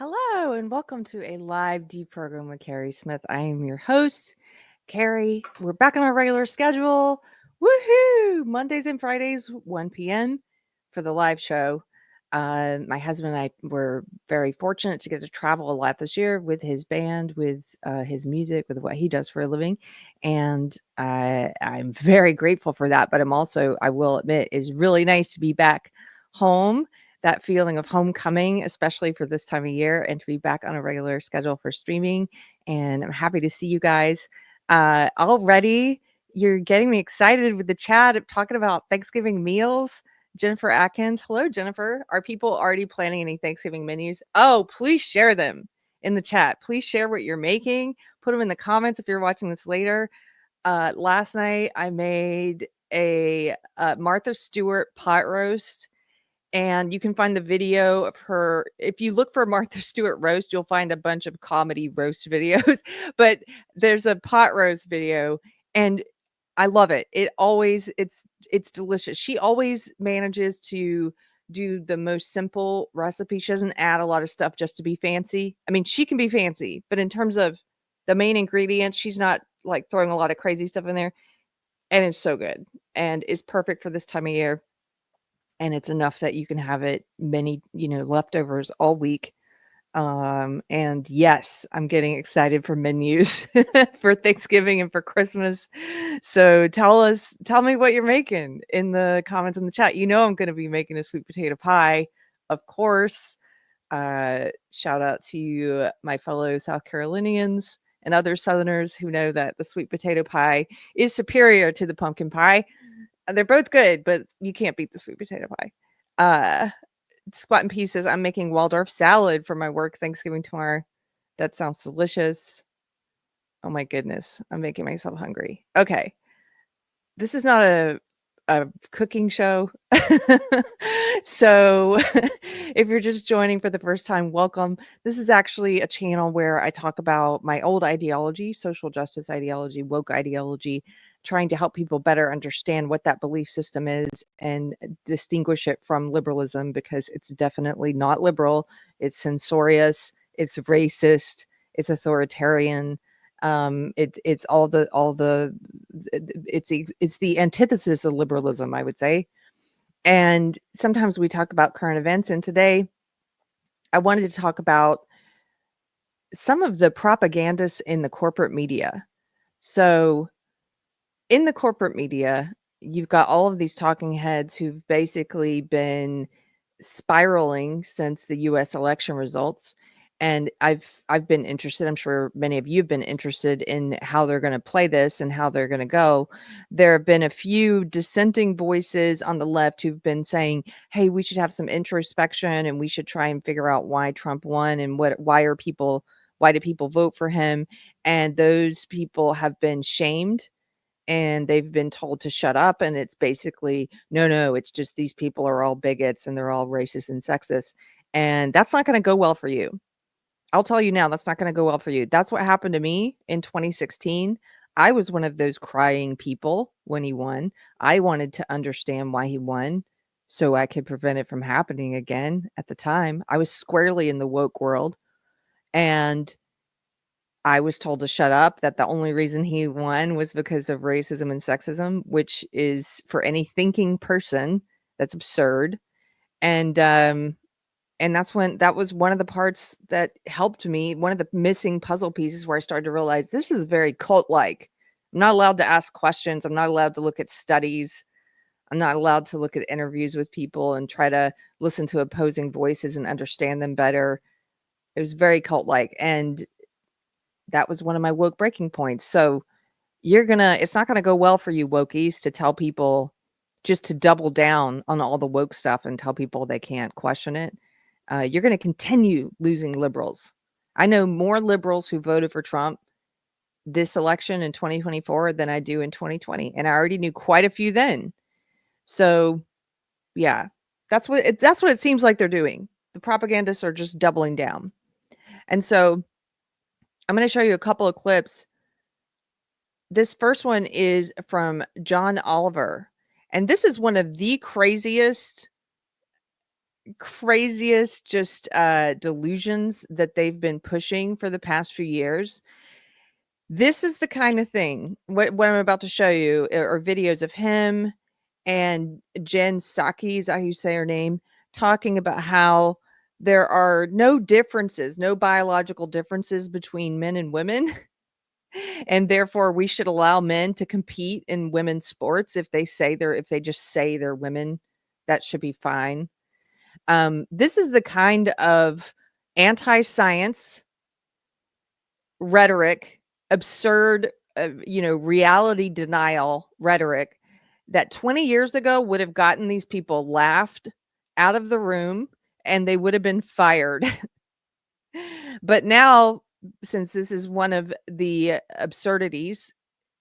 Hello, and welcome to a live Deprogrammed with Keri Smith. I am your host, Keri. We're back on our regular schedule. Woohoo! Mondays and Fridays, 1 p.m. for the live show. My husband and I were very fortunate to get to travel a lot this year with his band, with his music, with what he does for a living. And I'm very grateful for that. But I will admit, is really nice to be back home, that feeling of homecoming, especially for this time of year, and to be back on a regular schedule for streaming. And I'm happy to see you guys. Already, you're getting me excited with the chat of talking about Thanksgiving meals. Jennifer Atkins. Hello, Jennifer. Are people already planning any Thanksgiving menus? Oh, please share them in the chat. Please share what you're making. Put them in the comments if you're watching this later. Last night, I made a Martha Stewart pot roast. And you can find the video of her. If you look for Martha Stewart roast, you'll find a bunch of comedy roast videos, but there's a pot roast video, and I love it. It's delicious. She always manages to do the most simple recipe. She doesn't add a lot of stuff just to be fancy. I mean, she can be fancy, but in terms of the main ingredients, she's not like throwing a lot of crazy stuff in there, and it's so good and is perfect for this time of year. And it's enough that you can have it many, leftovers all week. And yes, I'm getting excited for menus for Thanksgiving and for Christmas. So tell me what you're making in the comments in the chat. I'm going to be making a sweet potato pie, of course. Shout out to my fellow South Carolinians and other Southerners who know that the sweet potato pie is superior to the pumpkin pie. They're both good, but you can't beat the sweet potato pie. Squat in Pieces, I'm making Waldorf salad for my work Thanksgiving tomorrow. That sounds delicious. Oh my goodness, I'm making myself hungry. Okay. This is not a cooking show. So if you're just joining for the first time, welcome. This is actually a channel where I talk about my old ideology, social justice ideology, woke ideology, trying to help people better understand what that belief system is and distinguish it from liberalism, because it's definitely not liberal. It's censorious, it's racist, it's authoritarian. It's the antithesis of liberalism, I would say. And sometimes we talk about current events, and today I wanted to talk about some of the propagandists in the corporate media. So in the corporate media, you've got all of these talking heads who've basically been spiraling since the US election results. And I've been interested, I'm sure many of you have been interested in how they're going to play this and how they're going to go. There have been a few dissenting voices on the left who've been saying, hey, we should have some introspection and we should try and figure out why Trump won and why do people vote for him? And those people have been shamed and they've been told to shut up, and it's basically no, it's just these people are all bigots and they're all racist and sexist, and that's not going to go well for you. I'll tell you now, that's not going to go well for you. That's what happened to me in 2016. I was one of those crying people when he won. I wanted to understand why he won so I could prevent it from happening again. At the time, I was squarely in the woke world, and I was told to shut up, that the only reason he won was because of racism and sexism, which is, for any thinking person, that's absurd. And that was one of the parts that helped me, one of the missing puzzle pieces where I started to realize this is very cult-like. I'm not allowed to ask questions. I'm not allowed to look at studies. I'm not allowed to look at interviews with people and try to listen to opposing voices and understand them better. It was very cult-like. And that was one of my woke breaking points. So it's not gonna go well for you wokies to tell people just to double down on all the woke stuff and tell people they can't question it. You're gonna continue losing liberals. I know more liberals who voted for Trump this election in 2024 than I do in 2020, and I already knew quite a few then. So, yeah, that's what it seems like they're doing. The propagandists are just doubling down. And so I'm gonna show you a couple of clips. This first one is from John Oliver, and this is one of the craziest craziest just delusions that they've been pushing for the past few years. This is the kind of thing, what I'm about to show you are videos of him and Jen Psaki, is that how you say her name, talking about how there are no differences, no biological differences between men and women. And therefore we should allow men to compete in women's sports if they just say they're women, that should be fine. This is the kind of anti-science rhetoric, absurd, reality denial rhetoric that 20 years ago would have gotten these people laughed out of the room and they would have been fired. But now, since this is one of the absurdities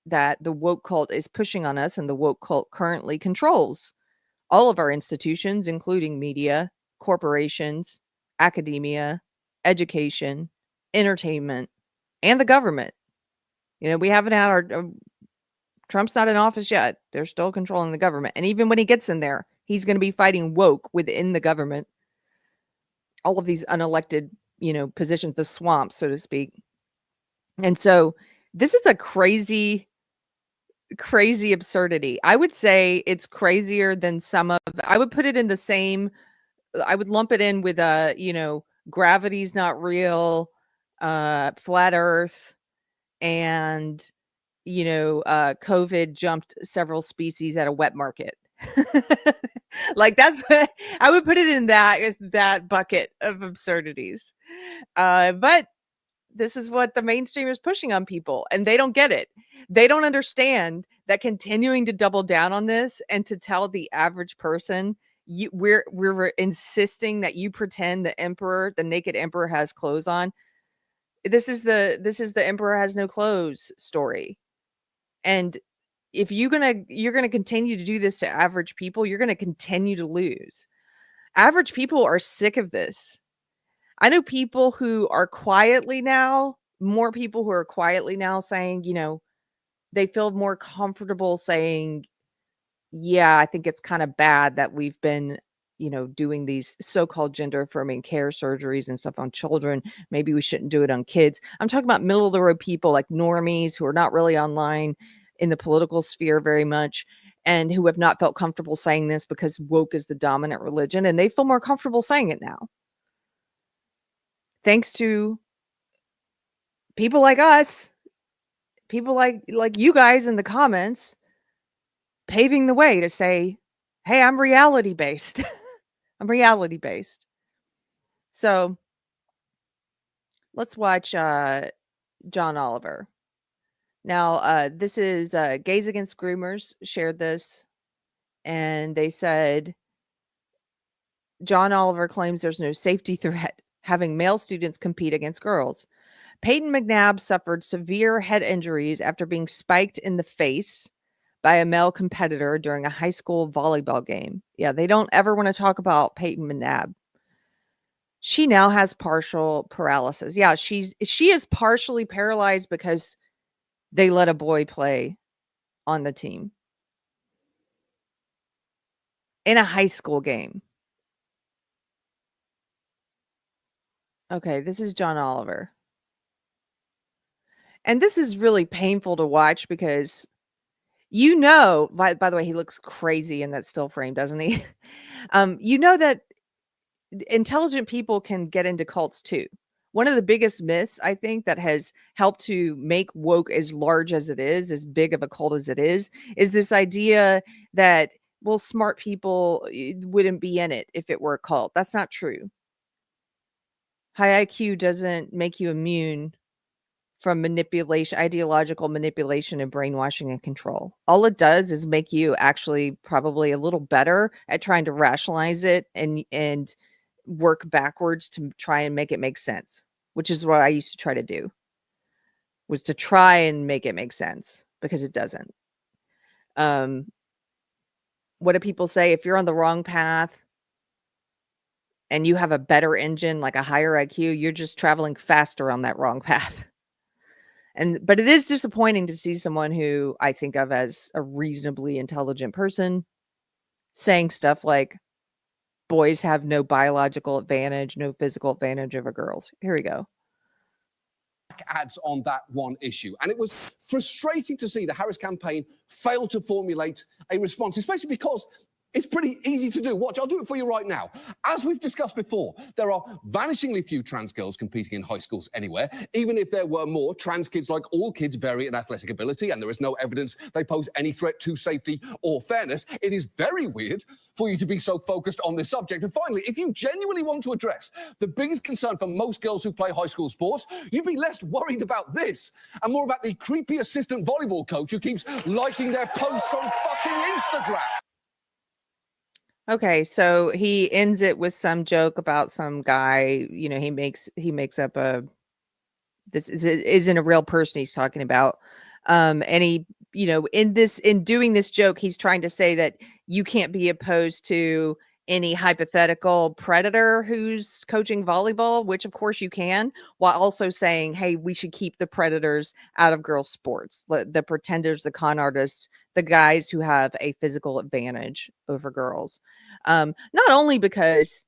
that the woke cult is pushing on us, and the woke cult currently controls all of our institutions, including media, corporations, academia, education, entertainment, and the government. We haven't had Trump's not in office yet. They're still controlling the government. And even when he gets in there, he's going to be fighting woke within the government. All of these unelected, positions, the swamp, so to speak. And so this is a crazy absurdity. I would say it's crazier than I would put it in the same, I would lump it in with, gravity's not real, flat earth, and, COVID jumped several species at a wet market. Like, that's what I would put it in, that bucket of absurdities. But this is what the mainstream is pushing on people, and they don't get it. They don't understand that continuing to double down on this and to tell the average person, we're insisting that you pretend the naked emperor has clothes on. This is the emperor has no clothes story. And if you're gonna continue to do this to average people, you're gonna continue to lose. Average people are sick of this. I know people who are quietly now, more people who are quietly now saying, they feel more comfortable saying, yeah, I think it's kind of bad that we've been, doing these so-called gender affirming care surgeries and stuff on children. Maybe we shouldn't do it on kids. I'm talking about middle of the road people like normies who are not really online in the political sphere very much, and who have not felt comfortable saying this because woke is the dominant religion, and they feel more comfortable saying it now. Thanks to people like us, people like you guys in the comments, paving the way to say, hey, I'm reality based. I'm reality based. So let's watch John Oliver. Now, this is Gays Against Groomers shared this, and they said, John Oliver claims there's no safety threat having male students compete against girls. Peyton McNabb suffered severe head injuries after being spiked in the face by a male competitor during a high school volleyball game. Yeah, they don't ever want to talk about Peyton McNabb. She now has partial paralysis. Yeah, she is partially paralyzed because they let a boy play on the team in a high school game. Okay, this is John Oliver. And this is really painful to watch because, by the way, he looks crazy in that still frame, doesn't he? That intelligent people can get into cults too. One of the biggest myths, I think, that has helped to make woke as large as it is, as big of a cult as it is this idea that, well, smart people wouldn't be in it if it were a cult. That's not true. High IQ doesn't make you immune from manipulation, ideological manipulation and brainwashing and control. All it does is make you actually probably a little better at trying to rationalize it and work backwards to try and make it make sense, which is what I used to try to do, was to try and make it make sense, because it doesn't. What do people say? If you're on the wrong path and you have a better engine, like a higher IQ, you're just traveling faster on that wrong path. But it is disappointing to see someone who I think of as a reasonably intelligent person saying stuff like, boys have no biological advantage, no physical advantage over girls. Here we go. Ads on that one issue. And it was frustrating to see the Harris campaign fail to formulate a response, especially because it's pretty easy to do. Watch, I'll do it for you right now. As we've discussed before, there are vanishingly few trans girls competing in high schools anywhere. Even if there were more, trans kids, like all kids, vary in athletic ability, and there is no evidence they pose any threat to safety or fairness. It is very weird for you to be so focused on this subject. And finally, if you genuinely want to address the biggest concern for most girls who play high school sports, you'd be less worried about this and more about the creepy assistant volleyball coach who keeps liking their posts on fucking Instagram. Okay, so he ends it with some joke about some guy, you know, he makes up this isn't a real person he's talking about. And he, you know, in doing this joke, he's trying to say that you can't be opposed to any hypothetical predator who's coaching volleyball, which of course you can, while also saying, hey, we should keep the predators out of girls' sports, the pretenders, the con artists, the guys who have a physical advantage over girls. Not only because,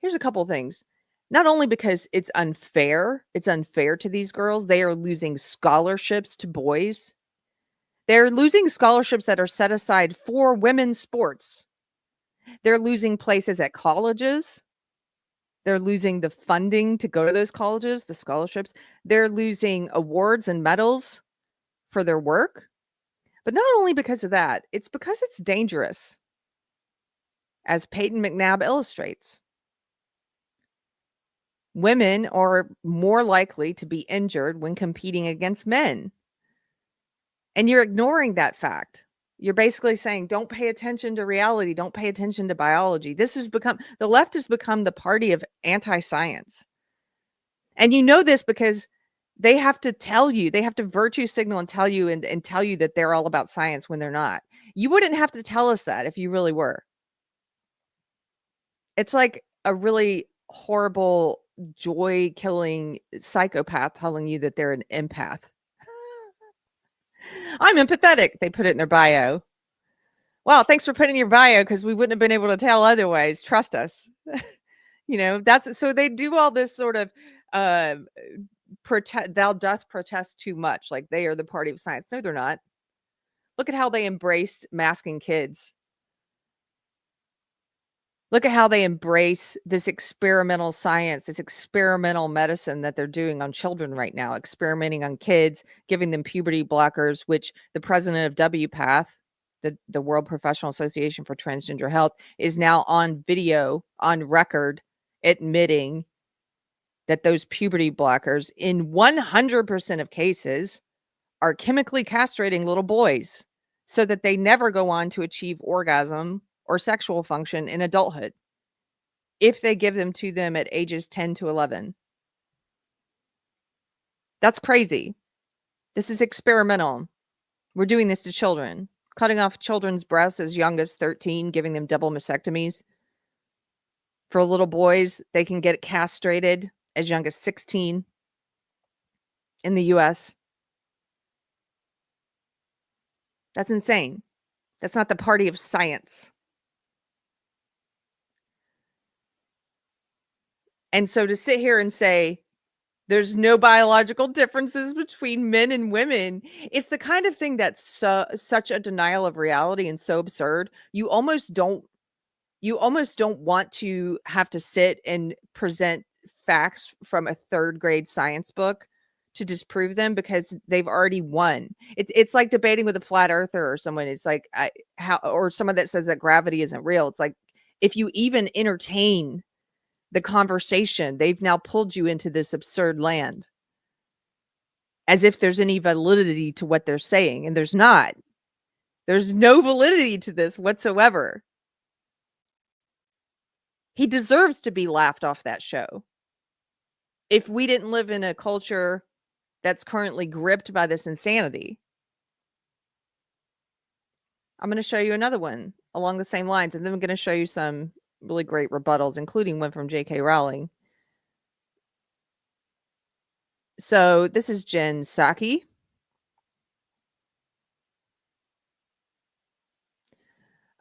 here's a couple things. Not only because it's unfair to these girls, they are losing scholarships to boys. They're losing scholarships that are set aside for women's sports. They're losing places at colleges. They're losing the funding to go to those colleges, the scholarships. They're losing awards and medals for their work. But not only because of that, it's because it's dangerous, as Peyton McNabb illustrates. Women are more likely to be injured when competing against men. And you're ignoring that fact. You're basically saying, don't pay attention to reality. Don't pay attention to biology. The left has become the party of anti-science. And you know this because they have to tell you, they have to virtue signal and tell you and tell you that they're all about science when they're not. You wouldn't have to tell us that if you really were. It's like a really horrible, joy-killing psychopath telling you that they're an empath. I'm empathetic. They put it in their bio. Well, thanks for putting in your bio because we wouldn't have been able to tell otherwise. Trust us. You know, that's so they do all this sort of thou doth protest too much. Like they are the party of science. No, they're not. Look at how they embraced masking kids. Look at how they embrace this experimental science, this experimental medicine that they're doing on children right now, experimenting on kids, giving them puberty blockers, which the president of WPATH, the World Professional Association for Transgender Health, is now on video, on record, admitting that those puberty blockers, in 100% of cases, are chemically castrating little boys so that they never go on to achieve orgasm or sexual function in adulthood if they give them to them at ages 10 to 11. That's crazy. This is experimental. We're doing this to children, cutting off children's breasts as young as 13, giving them double mastectomies. For little boys, they can get castrated as young as 16 in the US. That's insane. That's not the party of science. And so to sit here and say there's no biological differences between men and women, it's the kind of thing that's such a denial of reality and so absurd. You almost don't want to have to sit and present facts from a third grade science book to disprove them because they've already won. It's like debating with a flat earther or someone. It's like or someone that says that gravity isn't real. It's like if you even entertain the conversation, they've now pulled you into this absurd land as if there's any validity to what they're saying. And there's not. There's no validity to this whatsoever. He deserves to be laughed off that show. If we didn't live in a culture that's currently gripped by this insanity. I'm going to show you another one along the same lines, and then I'm going to show you some really great rebuttals, including one from J.K. Rowling. So this is Jen Psaki.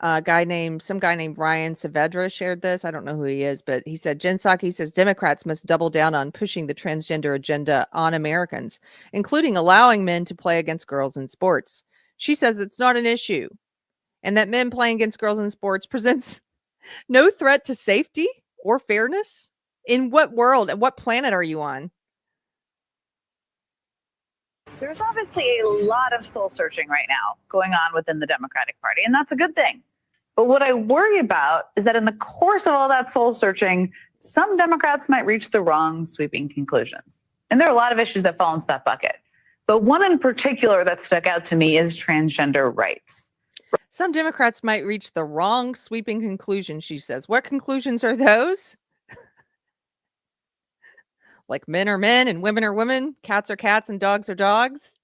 Some guy named Ryan Saavedra shared this. I don't know who he is, but he said, Jen Psaki says Democrats must double down on pushing the transgender agenda on Americans, including allowing men to play against girls in sports. She says it's not an issue and that men playing against girls in sports presents no threat to safety or fairness. In what world and what planet are you on? There's obviously a lot of soul searching right now going on within the Democratic Party, and that's a good thing. But what I worry about is that in the course of all that soul searching, some Democrats might reach the wrong sweeping conclusions. And there are a lot of issues that fall into that bucket. But one in particular that stuck out to me is transgender rights. Some Democrats might reach the wrong sweeping conclusion, she says. What conclusions are those? Like men are men and women are women, cats are cats and dogs are dogs.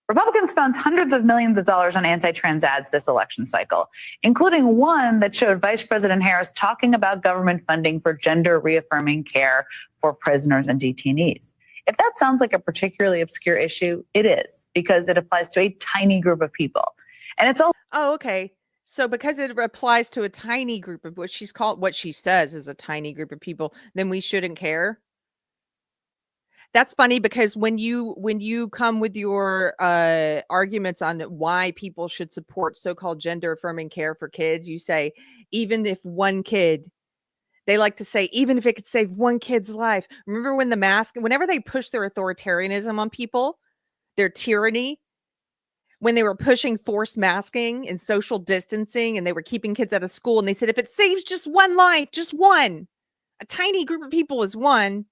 Republicans spent hundreds of millions of dollars on anti-trans ads this election cycle, including one that showed Vice President Harris talking about government funding for gender reaffirming care for prisoners and detainees. If that sounds like a particularly obscure issue, it is, because it applies to a tiny group of people. And it's also okay. So because it applies to a tiny group of what she says is a tiny group of people, then we shouldn't care. That's funny because when you come with your arguments on why people should support so-called gender affirming care for kids, you say, even if one kid, they like to say, even if it could save one kid's life. Remember when whenever they push their authoritarianism on people, their tyranny, when they were pushing forced masking and social distancing and they were keeping kids out of school and they said, if it saves just one life, just one, a tiny group of people is one.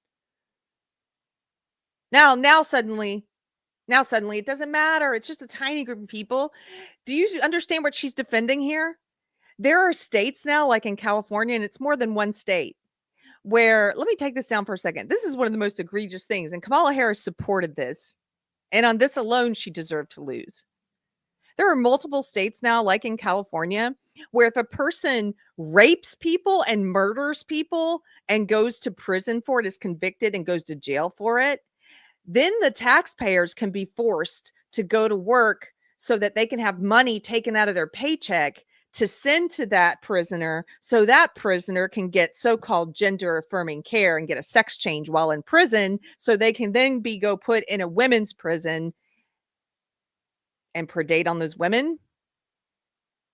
Now suddenly it doesn't matter. It's just a tiny group of people. Do you understand what she's defending here? There are states now, like in California, and it's more than one state, where, let me take this down for a second. This is one of the most egregious things, and Kamala Harris supported this. And on this alone, she deserved to lose. There are multiple states now, like in California, where if a person rapes people and murders people and goes to prison for it, is convicted and goes to jail for it, then the taxpayers can be forced to go to work so that they can have money taken out of their paycheck to send to that prisoner so that prisoner can get so-called gender affirming care and get a sex change while in prison so they can then go put in a women's prison and predate on those women,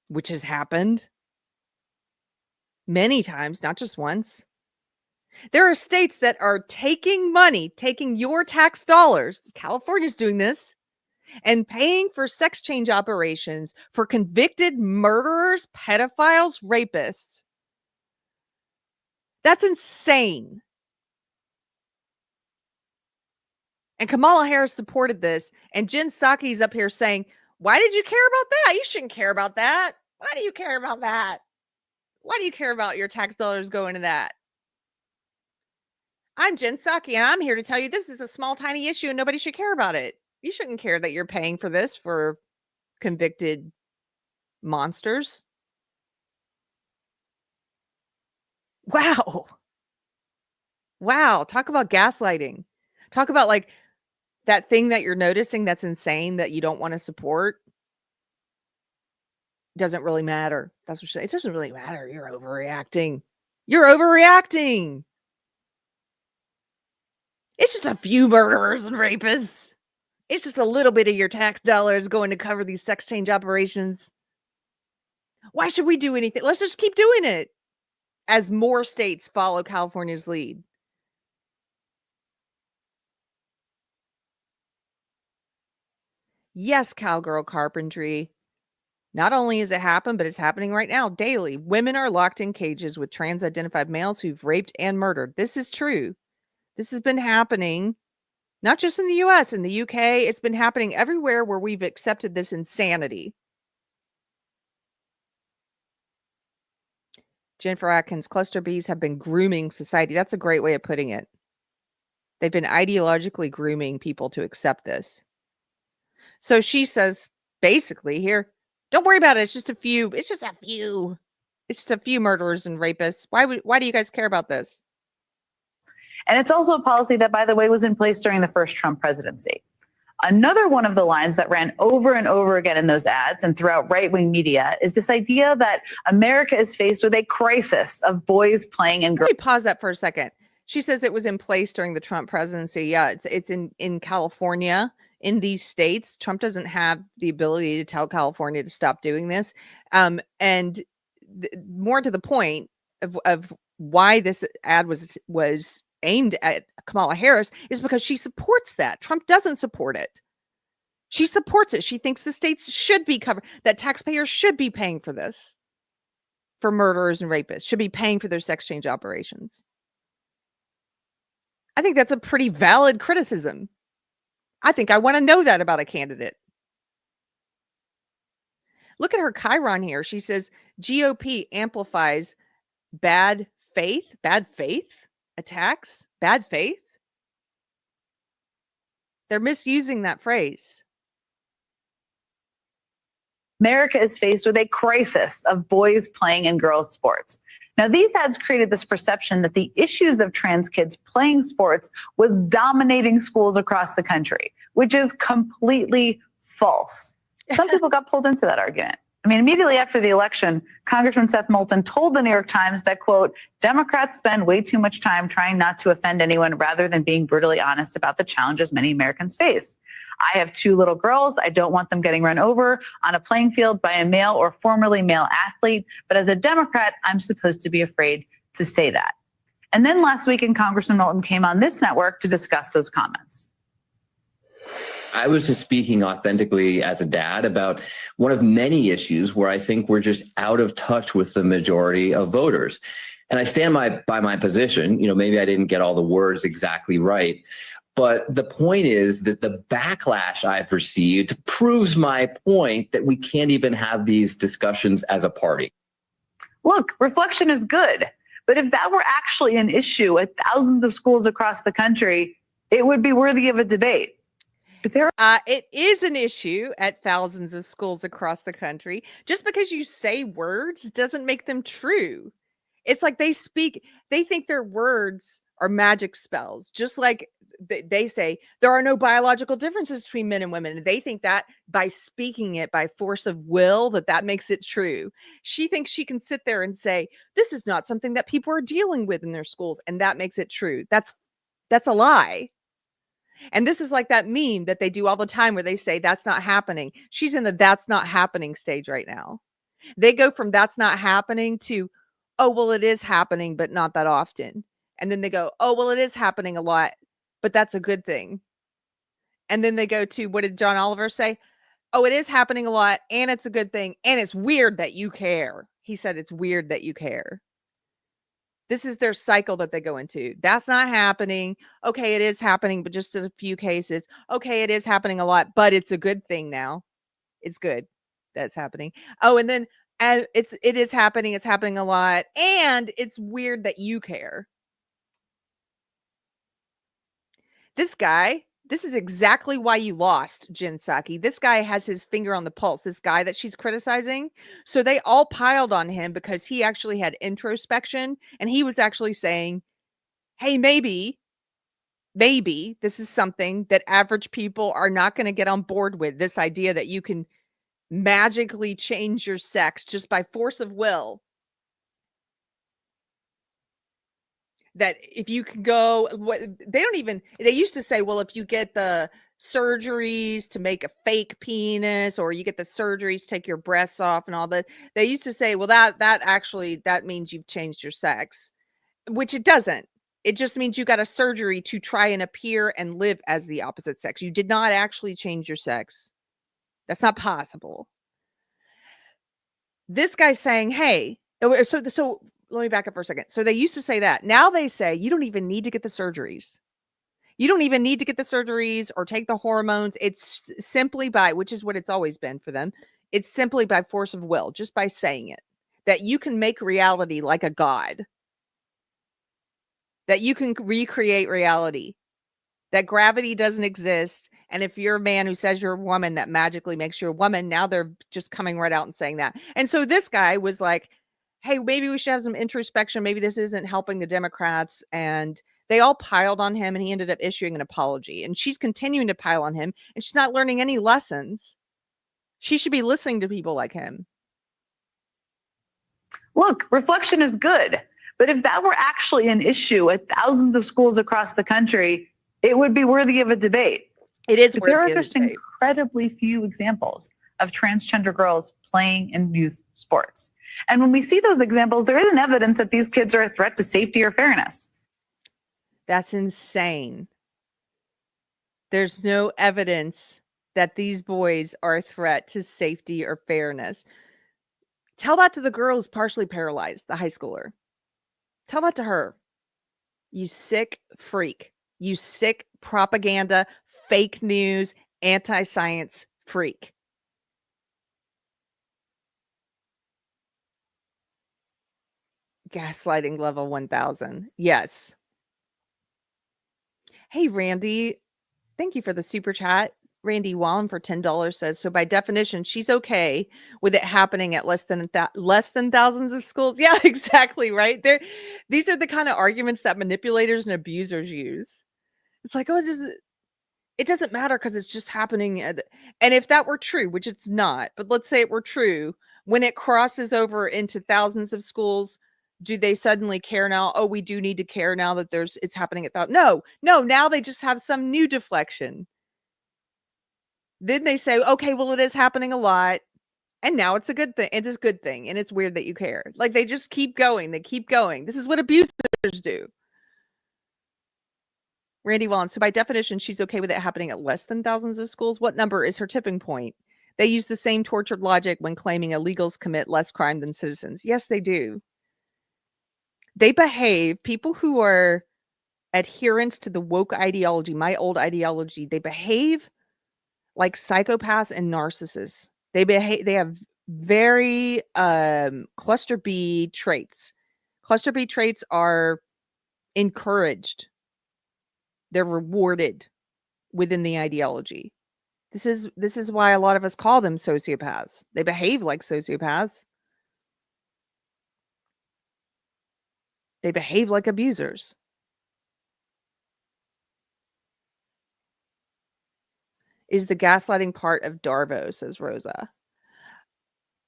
which has happened many times, not just once. There are states that are taking money, taking your tax dollars, California's doing this, and paying for sex change operations for convicted murderers, pedophiles, rapists. That's insane. And Kamala Harris supported this, and Jen Psaki's up here saying, why did you care about that? You shouldn't care about that. Why do you care about that? Why do you care about your tax dollars going to that? I'm Jen Psaki, and I'm here to tell you this is a small, tiny issue and nobody should care about it. You shouldn't care that you're paying for this for convicted monsters. Wow. Wow. Talk about gaslighting. Talk about like that thing that you're noticing that's insane that you don't want to support. Doesn't really matter. That's what she said. It doesn't really matter. You're overreacting. You're overreacting. It's just a few murderers and rapists. It's just a little bit of your tax dollars going to cover these sex change operations. Why should we do anything? Let's just keep doing it as more states follow California's lead. Yes, cowgirl carpentry. Not only has it happened, but it's happening right now daily. Women are locked in cages with trans-identified males who've raped and murdered. This is true. This has been happening, not just in the US, in the UK. It's been happening everywhere where we've accepted this insanity. Jennifer Atkins, cluster bees have been grooming society. That's a great way of putting it. They've been ideologically grooming people to accept this. So she says, basically here, don't worry about it. It's just a few. It's just a few. It's just a few murderers and rapists. Why do you guys care about this? And it's also a policy that, by the way, was in place during the first Trump presidency. Another one of the lines that ran over and over again in those ads and throughout right-wing media is this idea that America is faced with a crisis of boys playing in girls. Let me pause that for a second. She says it was in place during the Trump presidency. Yeah, it's in California, in these states. Trump doesn't have the ability to tell California to stop doing this. And more to the point of why this ad was aimed at Kamala Harris is because she supports that. Trump doesn't support it. She supports it. She thinks the states should be covered, that taxpayers should be paying for this, for murderers and rapists, should be paying for their sex change operations. I think that's a pretty valid criticism. I think I want to know that about a candidate. Look at her chyron here. She says GOP amplifies bad faith attacks, bad faith. They're misusing that phrase. America is faced with a crisis of boys playing in girls' sports. Now, these ads created this perception that the issues of trans kids playing sports was dominating schools across the country, which is completely false. Some people got pulled into that argument. I mean, immediately after the election, Congressman Seth Moulton told the New York Times that, quote, Democrats spend way too much time trying not to offend anyone rather than being brutally honest about the challenges many Americans face. I have 2 little girls. I don't want them getting run over on a playing field by a male or formerly male athlete. But as a Democrat, I'm supposed to be afraid to say that. And then last weekend, Congressman Moulton came on this network to discuss those comments. I was just speaking authentically as a dad about one of many issues where I think we're just out of touch with the majority of voters. And I stand by my position. You know, maybe I didn't get all the words exactly right. But the point is that the backlash I've received proves my point that we can't even have these discussions as a party. Look, reflection is good. But if that were actually an issue at thousands of schools across the country, it would be worthy of a debate. It is an issue at thousands of schools across the country. Just because you say words doesn't make them true. It's like they think their words are magic spells. Just like they say there are no biological differences between men and women. And they think that by speaking it by force of will, that makes it true. She thinks she can sit there and say, this is not something that people are dealing with in their schools. And that makes it true. That's a lie. And this is like that meme that they do all the time where they say that's not happening. She's in the that's not happening stage right now. They go from that's not happening to, oh, well, it is happening, but not that often. And then they go, oh, well, it is happening a lot, but that's a good thing. And then they go to, what did John Oliver say? Oh, it is happening a lot and it's a good thing. And it's weird that you care. He said it's weird that you care. This is their cycle that they go into. That's not happening. Okay, it is happening, but just a few cases. Okay, it is happening a lot, but it's a good thing now. It's good that's happening. Oh, and then it is happening. It's happening a lot. And it's weird that you care. This guy, this is exactly why you lost, Jen Psaki. This guy has his finger on the pulse, this guy that she's criticizing. So they all piled on him because he actually had introspection and he was actually saying, hey, maybe this is something that average people are not going to get on board with, this idea that you can magically change your sex just by force of will. That if you can go, they used to say, well, if you get the surgeries to make a fake penis, or you get the surgeries to take your breasts off and all that, they used to say, well, that means you've changed your sex, which it doesn't. It just means you got a surgery to try and appear and live as the opposite sex. You did not actually change your sex. That's not possible. This guy's saying, hey, so let me back up for a second. So they used to say that. Now they say you don't even need to get the surgeries. You don't even need to get the surgeries or take the hormones. It's simply by, which is what it's always been for them. It's simply by force of will, just by saying it, that you can make reality like a god, that you can recreate reality, that gravity doesn't exist. And if you're a man who says you're a woman, that magically makes you a woman. Now they're just coming right out and saying that. And so this guy was like, hey, maybe we should have some introspection. Maybe this isn't helping the Democrats. And they all piled on him, and he ended up issuing an apology. And she's continuing to pile on him, and she's not learning any lessons. She should be listening to people like him. Look, reflection is good. But if that were actually an issue at thousands of schools across the country, it would be worthy of a debate. It is But worthy there are of a just debate. incredibly few examples of transgender girls playing in youth sports. And when we see those examples, there isn't evidence that these kids are a threat to safety or fairness. That's insane. There's no evidence that these boys are a threat to safety or fairness. Tell that to the girl who's partially paralyzed, the high schooler. Tell that to her. You sick freak. You sick propaganda, fake news, anti-science freak. Gaslighting level 1000. Yes. Hey, Randy. Thank you for the super chat. Randy Wallen for $10 says, so by definition, she's okay with it happening at less than thousands of schools. Yeah, exactly, right? These are the kind of arguments that manipulators and abusers use. It's like, oh, it doesn't matter because it's just happening. And if that were true, which it's not, but let's say it were true, when it crosses over into thousands of schools, do they suddenly care now? Oh, we do need to care now that it's happening at that. No, now they just have some new deflection. Then they say, okay, well, it is happening a lot. And now it's a good thing. It is a good thing. And it's weird that you care. Like they just keep going. They keep going. This is what abusers do. Randy Wallen. So by definition, she's okay with it happening at less than thousands of schools. What number is her tipping point? They use the same tortured logic when claiming illegals commit less crime than citizens. Yes, they do. They behave, people who are adherents to the woke ideology, my old ideology, they behave like psychopaths and narcissists. They have very cluster B traits. Cluster B traits are encouraged. They're rewarded within the ideology. This is why a lot of us call them sociopaths. They behave like sociopaths. They behave like abusers. Is the gaslighting part of Darvo, says Rosa.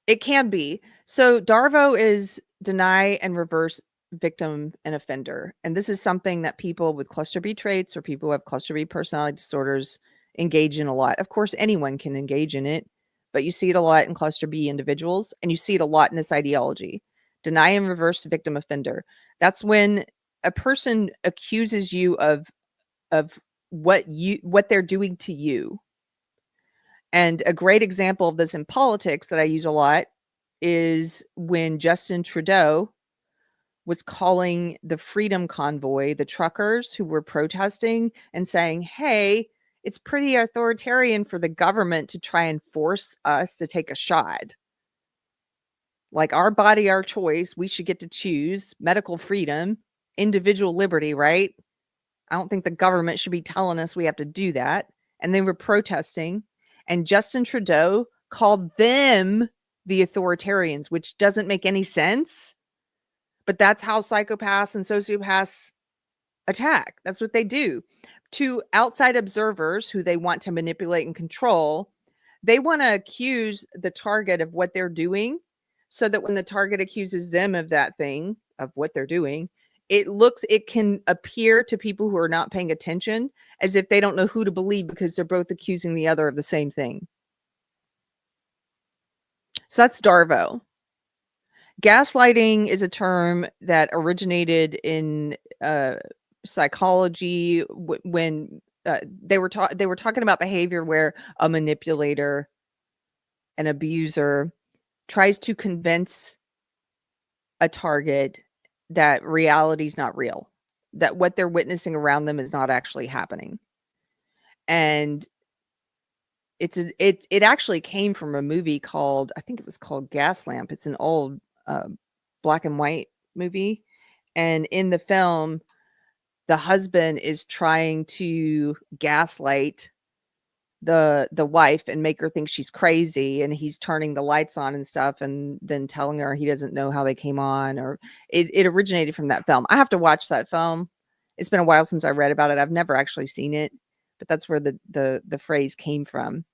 It can be. So Darvo is deny and reverse victim and offender. And this is something that people with cluster B traits or people who have cluster B personality disorders engage in a lot. Of course, anyone can engage in it, but you see it a lot in cluster B individuals, and you see it a lot in this ideology. Deny and reverse victim offender. That's when a person accuses you of what they're doing to you. And a great example of this in politics that I use a lot is when Justin Trudeau was calling the Freedom Convoy, the truckers who were protesting, and saying, hey, it's pretty authoritarian for the government to try and force us to take a shot. Like our body, our choice, we should get to choose medical freedom, individual liberty, right? I don't think the government should be telling us we have to do that. And they were protesting. And Justin Trudeau called them the authoritarians, which doesn't make any sense. But that's how psychopaths and sociopaths attack. That's what they do. To outside observers who they want to manipulate and control, they want to accuse the target of what they're doing so that when the target accuses them of that thing, of what they're doing, it can appear to people who are not paying attention as if they don't know who to believe because they're both accusing the other of the same thing. So that's Darvo. Gaslighting is a term that originated in psychology when they were talking about behavior where a manipulator, an abuser, tries to convince a target that reality is not real, that what they're witnessing around them is not actually happening. And it actually came from a movie called, I think it was called Gaslamp. It's an old black and white movie. And in the film, the husband is trying to gaslight the wife and make her think she's crazy, and he's turning the lights on and stuff and then telling her he doesn't know how they came on, or it originated from that film. I have to watch that film. It's been a while since I read about it. I've never actually seen it, but that's where the phrase came from.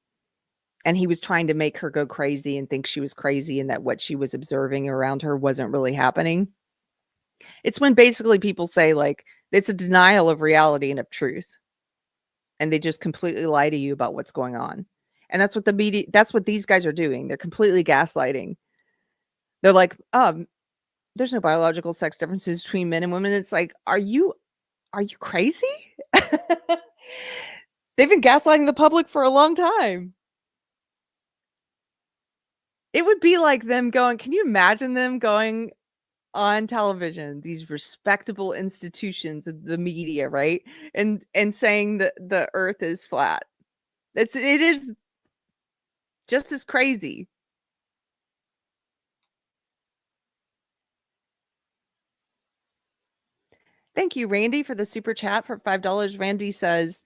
And he was trying to make her go crazy and think she was crazy and that what she was observing around her wasn't really happening. It's when basically people say, like, it's a denial of reality and of truth. And they just completely lie to you about what's going on. And that's what the media, that's what these guys are doing. They're completely gaslighting. They're like, there's no biological sex differences between men and women. It's like, are you crazy? They've been gaslighting the public for a long time. It would be like them going, can you imagine them going on television, these respectable institutions of the media, right? And saying that the earth is flat. It is just as crazy. Thank you, Randy, for the super chat for $5. Randy says,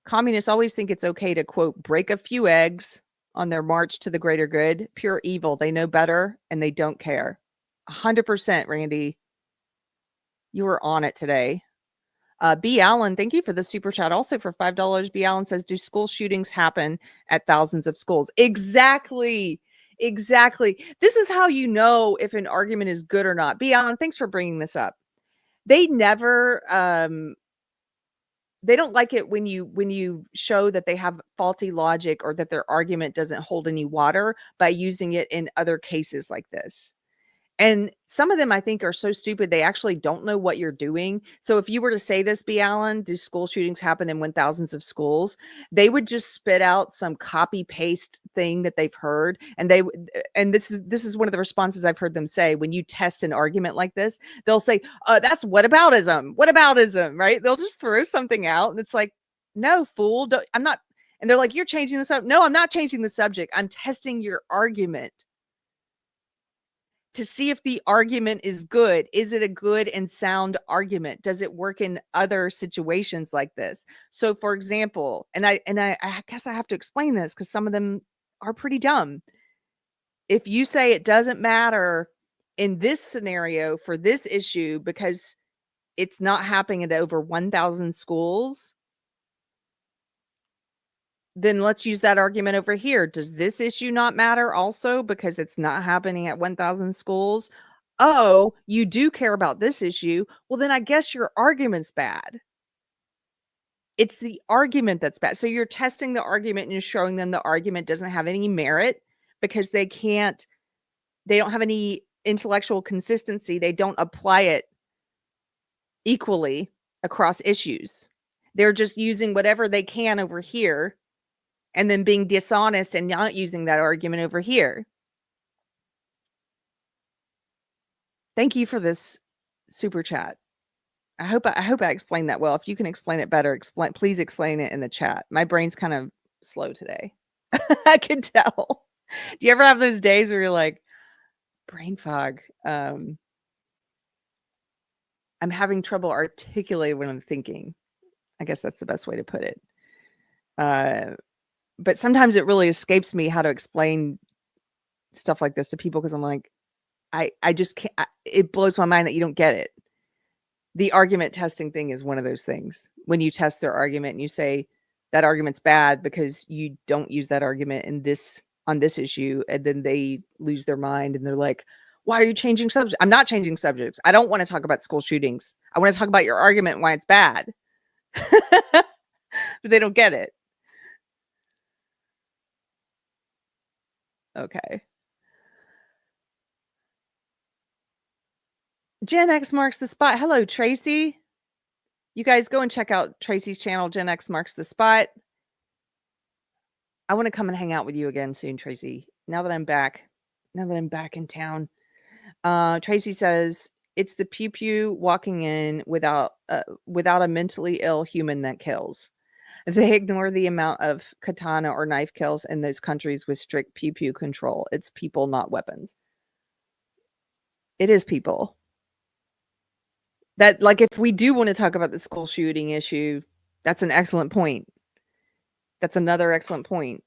communists always think it's okay to, quote, break a few eggs on their march to the greater good. Pure evil. They know better and they don't care. 100%, Randy. You were on it today. B. Allen, thank you for the super chat. Also for $5. B. Allen says, do school shootings happen at thousands of schools? Exactly. This is how you know if an argument is good or not. B. Allen, thanks for bringing this up. They never, they don't like it when you show that they have faulty logic or that their argument doesn't hold any water by using it in other cases like this. And some of them, I think, are so stupid, they actually don't know what you're doing. So if you were to say this, B. Allen, do school shootings happen in thousands of schools? They would just spit out some copy paste thing that they've heard. And this is one of the responses I've heard them say when you test an argument like this. They'll say, that's whataboutism, right? They'll just throw something out. And it's like, no, fool, I'm not. And they're like, you're changing the subject. No, I'm not changing the subject. I'm testing your argument to see if the argument is good. Is it a good and sound argument? Does it work in other situations like this? So for example, and I guess I have to explain this because some of them are pretty dumb. If you say it doesn't matter in this scenario for this issue because it's not happening at over 1,000 schools, then let's use that argument over here. Does this issue not matter also because it's not happening at 1,000 schools? Oh, you do care about this issue. Well, then I guess your argument's bad. It's the argument that's bad. So you're testing the argument and you're showing them the argument doesn't have any merit because they don't have any intellectual consistency. They don't apply it equally across issues. They're just using whatever they can over here and then being dishonest and not using that argument over here. Thank you for this super chat. I hope I explained that well. If you can explain it better, please explain it in the chat. My brain's kind of slow today. I can tell. Do you ever have those days where you're like, brain fog? I'm having trouble articulating what I'm thinking. I guess that's the best way to put it. But sometimes it really escapes me how to explain stuff like this to people because I'm like, I just can't. It blows my mind that you don't get it. The argument testing thing is one of those things. When you test their argument and you say that argument's bad because you don't use that argument on this issue, and then they lose their mind and they're like, why are you changing subjects? I'm not changing subjects. I don't want to talk about school shootings. I want to talk about your argument and why it's bad. But they don't get it. Okay. Gen X marks the spot. Hello, Tracy. You guys go and check out Tracy's channel. Gen X marks the spot. I want to come and hang out with you again soon, Tracy. Now that I'm back in town. Tracy says it's the pew pew walking in without a mentally ill human that kills. They ignore the amount of katana or knife kills in those countries with strict pew pew control. It's people, not weapons. It is people. That, like, if we do want to talk about the school shooting issue, that's an excellent point. That's another excellent point.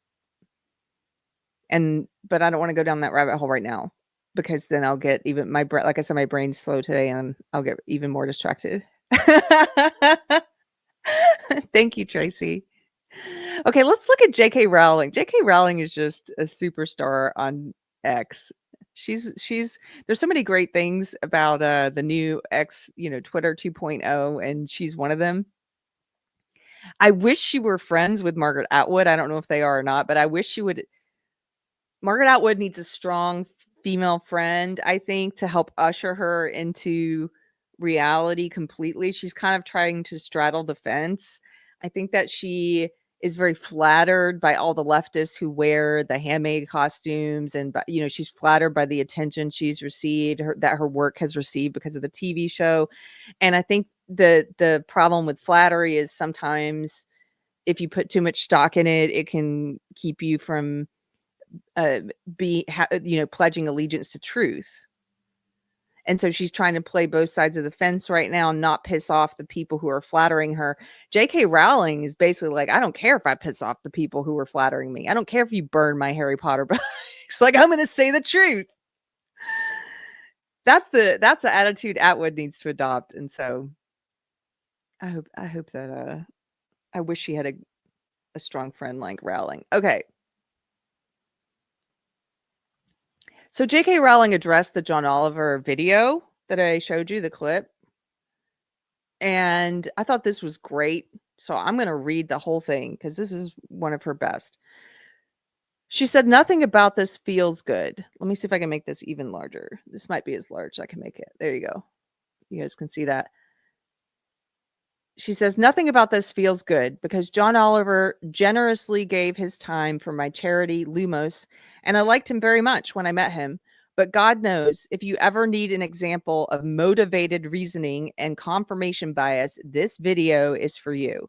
But I don't want to go down that rabbit hole right now, because then I'll get even like I said, my brain's slow today and I'll get even more distracted. Thank you, Tracy. Okay, let's look at J.K. Rowling. J.K. Rowling is just a superstar on X. She's there's so many great things about the new X, Twitter 2.0, and she's one of them. I wish she were friends with Margaret Atwood. I don't know if they are or not, but I wish she would. Margaret Atwood needs a strong female friend, I think, to help usher her into reality completely. She's kind of trying to straddle the fence. I think that she is very flattered by all the leftists who wear the handmade costumes, and she's flattered by the attention she's received, that her work has received because of the TV show. And I think the problem with flattery is sometimes if you put too much stock in it, it can keep you from pledging allegiance to truth. And so she's trying to play both sides of the fence right now and not piss off the people who are flattering her. J.K. Rowling is basically like, I don't care if I piss off the people who are flattering me. I don't care if you burn my Harry Potter books. Like, I'm going to say the truth. That's the attitude Atwood needs to adopt. And so I hope that I wish she had a strong friend like Rowling. Okay. So J.K. Rowling addressed the John Oliver video that I showed you, the clip. And I thought this was great. So I'm going to read the whole thing because this is one of her best. She said, "Nothing about this feels good." Let me see if I can make this even larger. This might be as large as I can make it. There you go. You guys can see that. She says, "Nothing about this feels good because John Oliver generously gave his time for my charity, Lumos, and I liked him very much when I met him. But God knows, if you ever need an example of motivated reasoning and confirmation bias, this video is for you.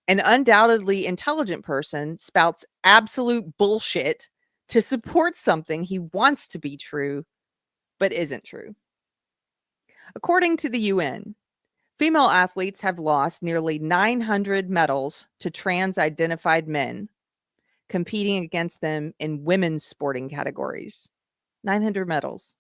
An undoubtedly intelligent person spouts absolute bullshit to support something he wants to be true, but isn't true. According to the UN, female athletes have lost nearly 900 medals to trans-identified men competing against them in women's sporting categories. 900 medals.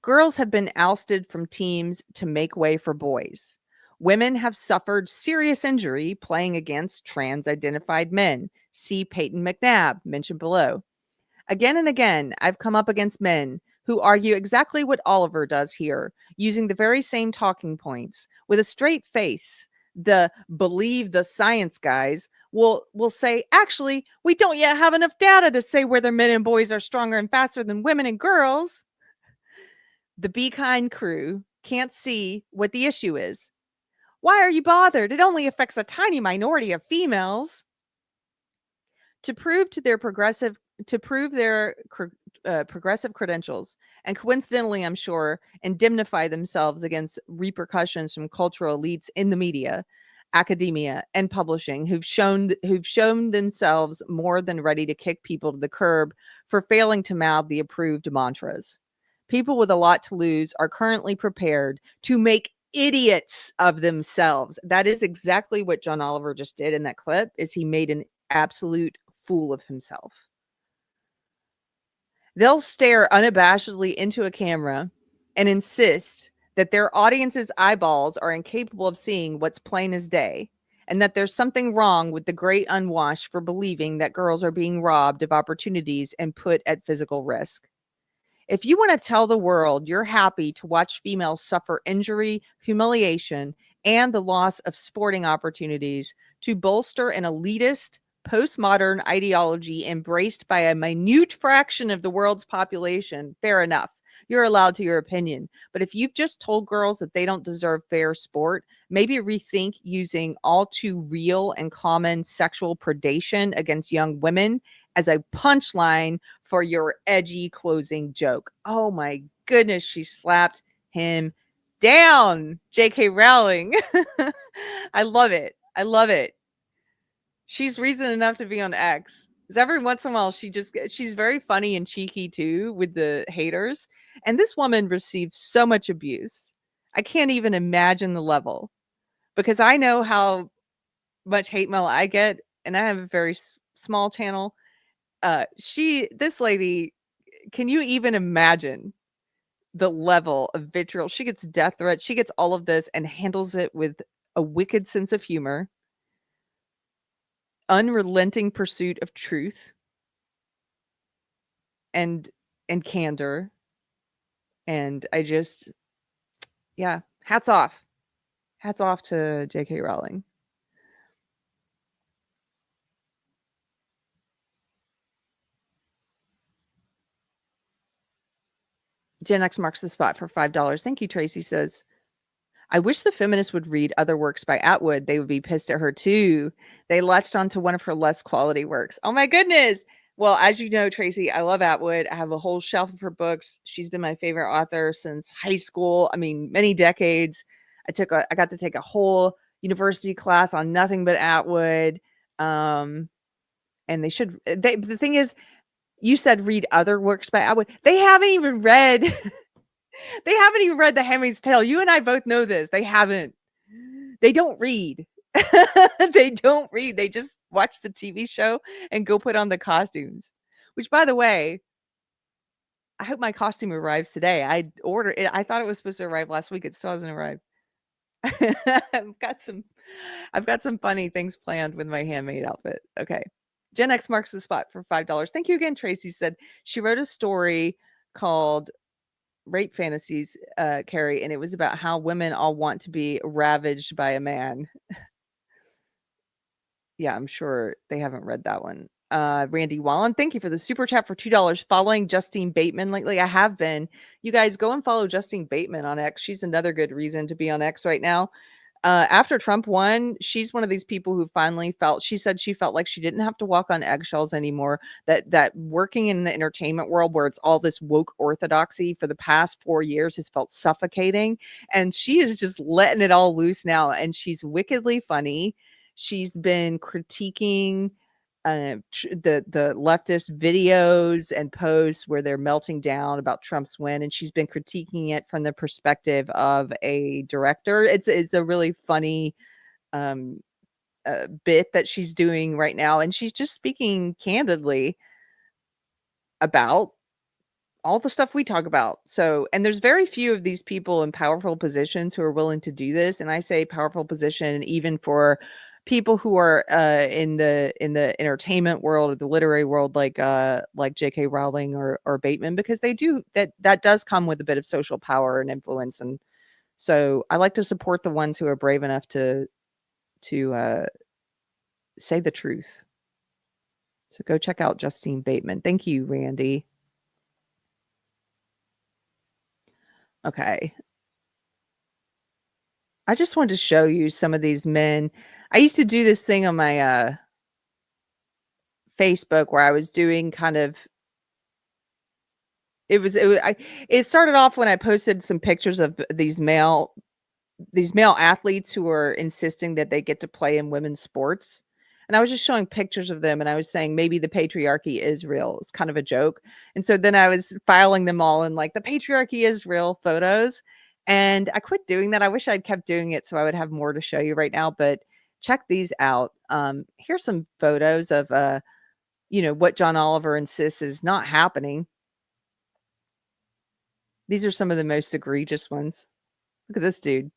Girls have been ousted from teams to make way for boys. Women have suffered serious injury playing against trans-identified men. See Peyton McNabb, mentioned below. Again and again, I've come up against men who argue exactly what Oliver does here, using the very same talking points. With a straight face, the believe the science guys will say, actually, we don't yet have enough data to say whether men and boys are stronger and faster than women and girls. The Be Kind crew can't see what the issue is. Why are you bothered? It only affects a tiny minority of females. To prove their progressive credentials, and coincidentally, I'm sure, indemnify themselves against repercussions from cultural elites in the media, academia, and publishing, who've shown themselves more than ready to kick people to the curb for failing to mouth the approved mantras. People with a lot to lose are currently prepared to make idiots of themselves. That is exactly what John Oliver just did in that clip. Is he made an absolute fool of himself. They'll stare unabashedly into a camera and insist that their audience's eyeballs are incapable of seeing what's plain as day, and that there's something wrong with the great unwashed for believing that girls are being robbed of opportunities and put at physical risk. If you want to tell the world you're happy to watch females suffer injury, humiliation, and the loss of sporting opportunities to bolster an elitist, postmodern ideology embraced by a minute fraction of the world's population, fair enough. You're allowed to your opinion. But if you've just told girls that they don't deserve fair sport, maybe rethink using all too real and common sexual predation against young women as a punchline for your edgy closing joke. Oh my goodness, she slapped him down, J.K. Rowling. I love it. I love it. She's reason enough to be on X. Because every once in a while, she's very funny and cheeky too with the haters. And this woman received so much abuse. I can't even imagine the level. Because I know how much hate mail I get and I have a very small channel. This lady, can you even imagine the level of vitriol? She gets death threats, she gets all of this and handles it with a wicked sense of humor, unrelenting pursuit of truth and candor. And I just, yeah, hats off to J.K. Rowling. Gen X marks the spot for $5. Thank you, Tracy says. I wish the feminists would read other works by Atwood. They would be pissed at her too. They latched onto one of her less quality works. Oh my goodness. Well, as you know, Tracy, I love Atwood. I have a whole shelf of her books. She's been my favorite author since high school. I mean, many decades. I got to take a whole university class on nothing but Atwood. And the thing is, you said read other works by Atwood. They haven't even read The Handmaid's Tale. You and I both know this. They haven't. They don't read. They don't read. They just watch the TV show and go put on the costumes. Which, by the way, I hope my costume arrives today. I ordered it. I thought it was supposed to arrive last week. It still hasn't arrived. I've got some funny things planned with my handmade outfit. Okay. Gen X marks the spot for $5. Thank you again. Tracy said she wrote a story called Rape Fantasies, Keri, and it was about how women all want to be ravaged by a man. Yeah, I'm sure they haven't read that one. Randy Wallen, thank you for the super chat for $2. Following Justine Bateman lately. I have been. You guys go and follow Justine Bateman on X. She's another good reason to be on X right now. After Trump won, she's one of these people who finally she said she felt like she didn't have to walk on eggshells anymore, that working in the entertainment world where it's all this woke orthodoxy for the past 4 years has felt suffocating. And she is just letting it all loose now. And she's wickedly funny. She's been critiquing the leftist videos and posts where they're melting down about Trump's win, and she's been critiquing it from the perspective of a director. It's a really funny bit that she's doing right now, and she's just speaking candidly about all the stuff we talk about. So, and there's very few of these people in powerful positions who are willing to do this, and I say powerful position even for people who are in the entertainment world or the literary world, like J.K. Rowling or Bateman, because they do that does come with a bit of social power and influence. And so I like to support the ones who are brave enough to say the truth. So go check out Justine Bateman. Thank you, Randy. Okay. I just wanted to show you some of these men. I used to do this thing on my Facebook where I was doing kind of it started off when I posted some pictures of these male athletes who are insisting that they get to play in women's sports. And I was just showing pictures of them, and I was saying maybe the patriarchy is real. It's kind of a joke. And so then I was filing them all in like the patriarchy is real photos. And I quit doing that. I wish I'd kept doing it so I would have more to show you right now, but check these out. Here's some photos of what John Oliver insists is not happening. These are some of the most egregious ones. Look at this dude.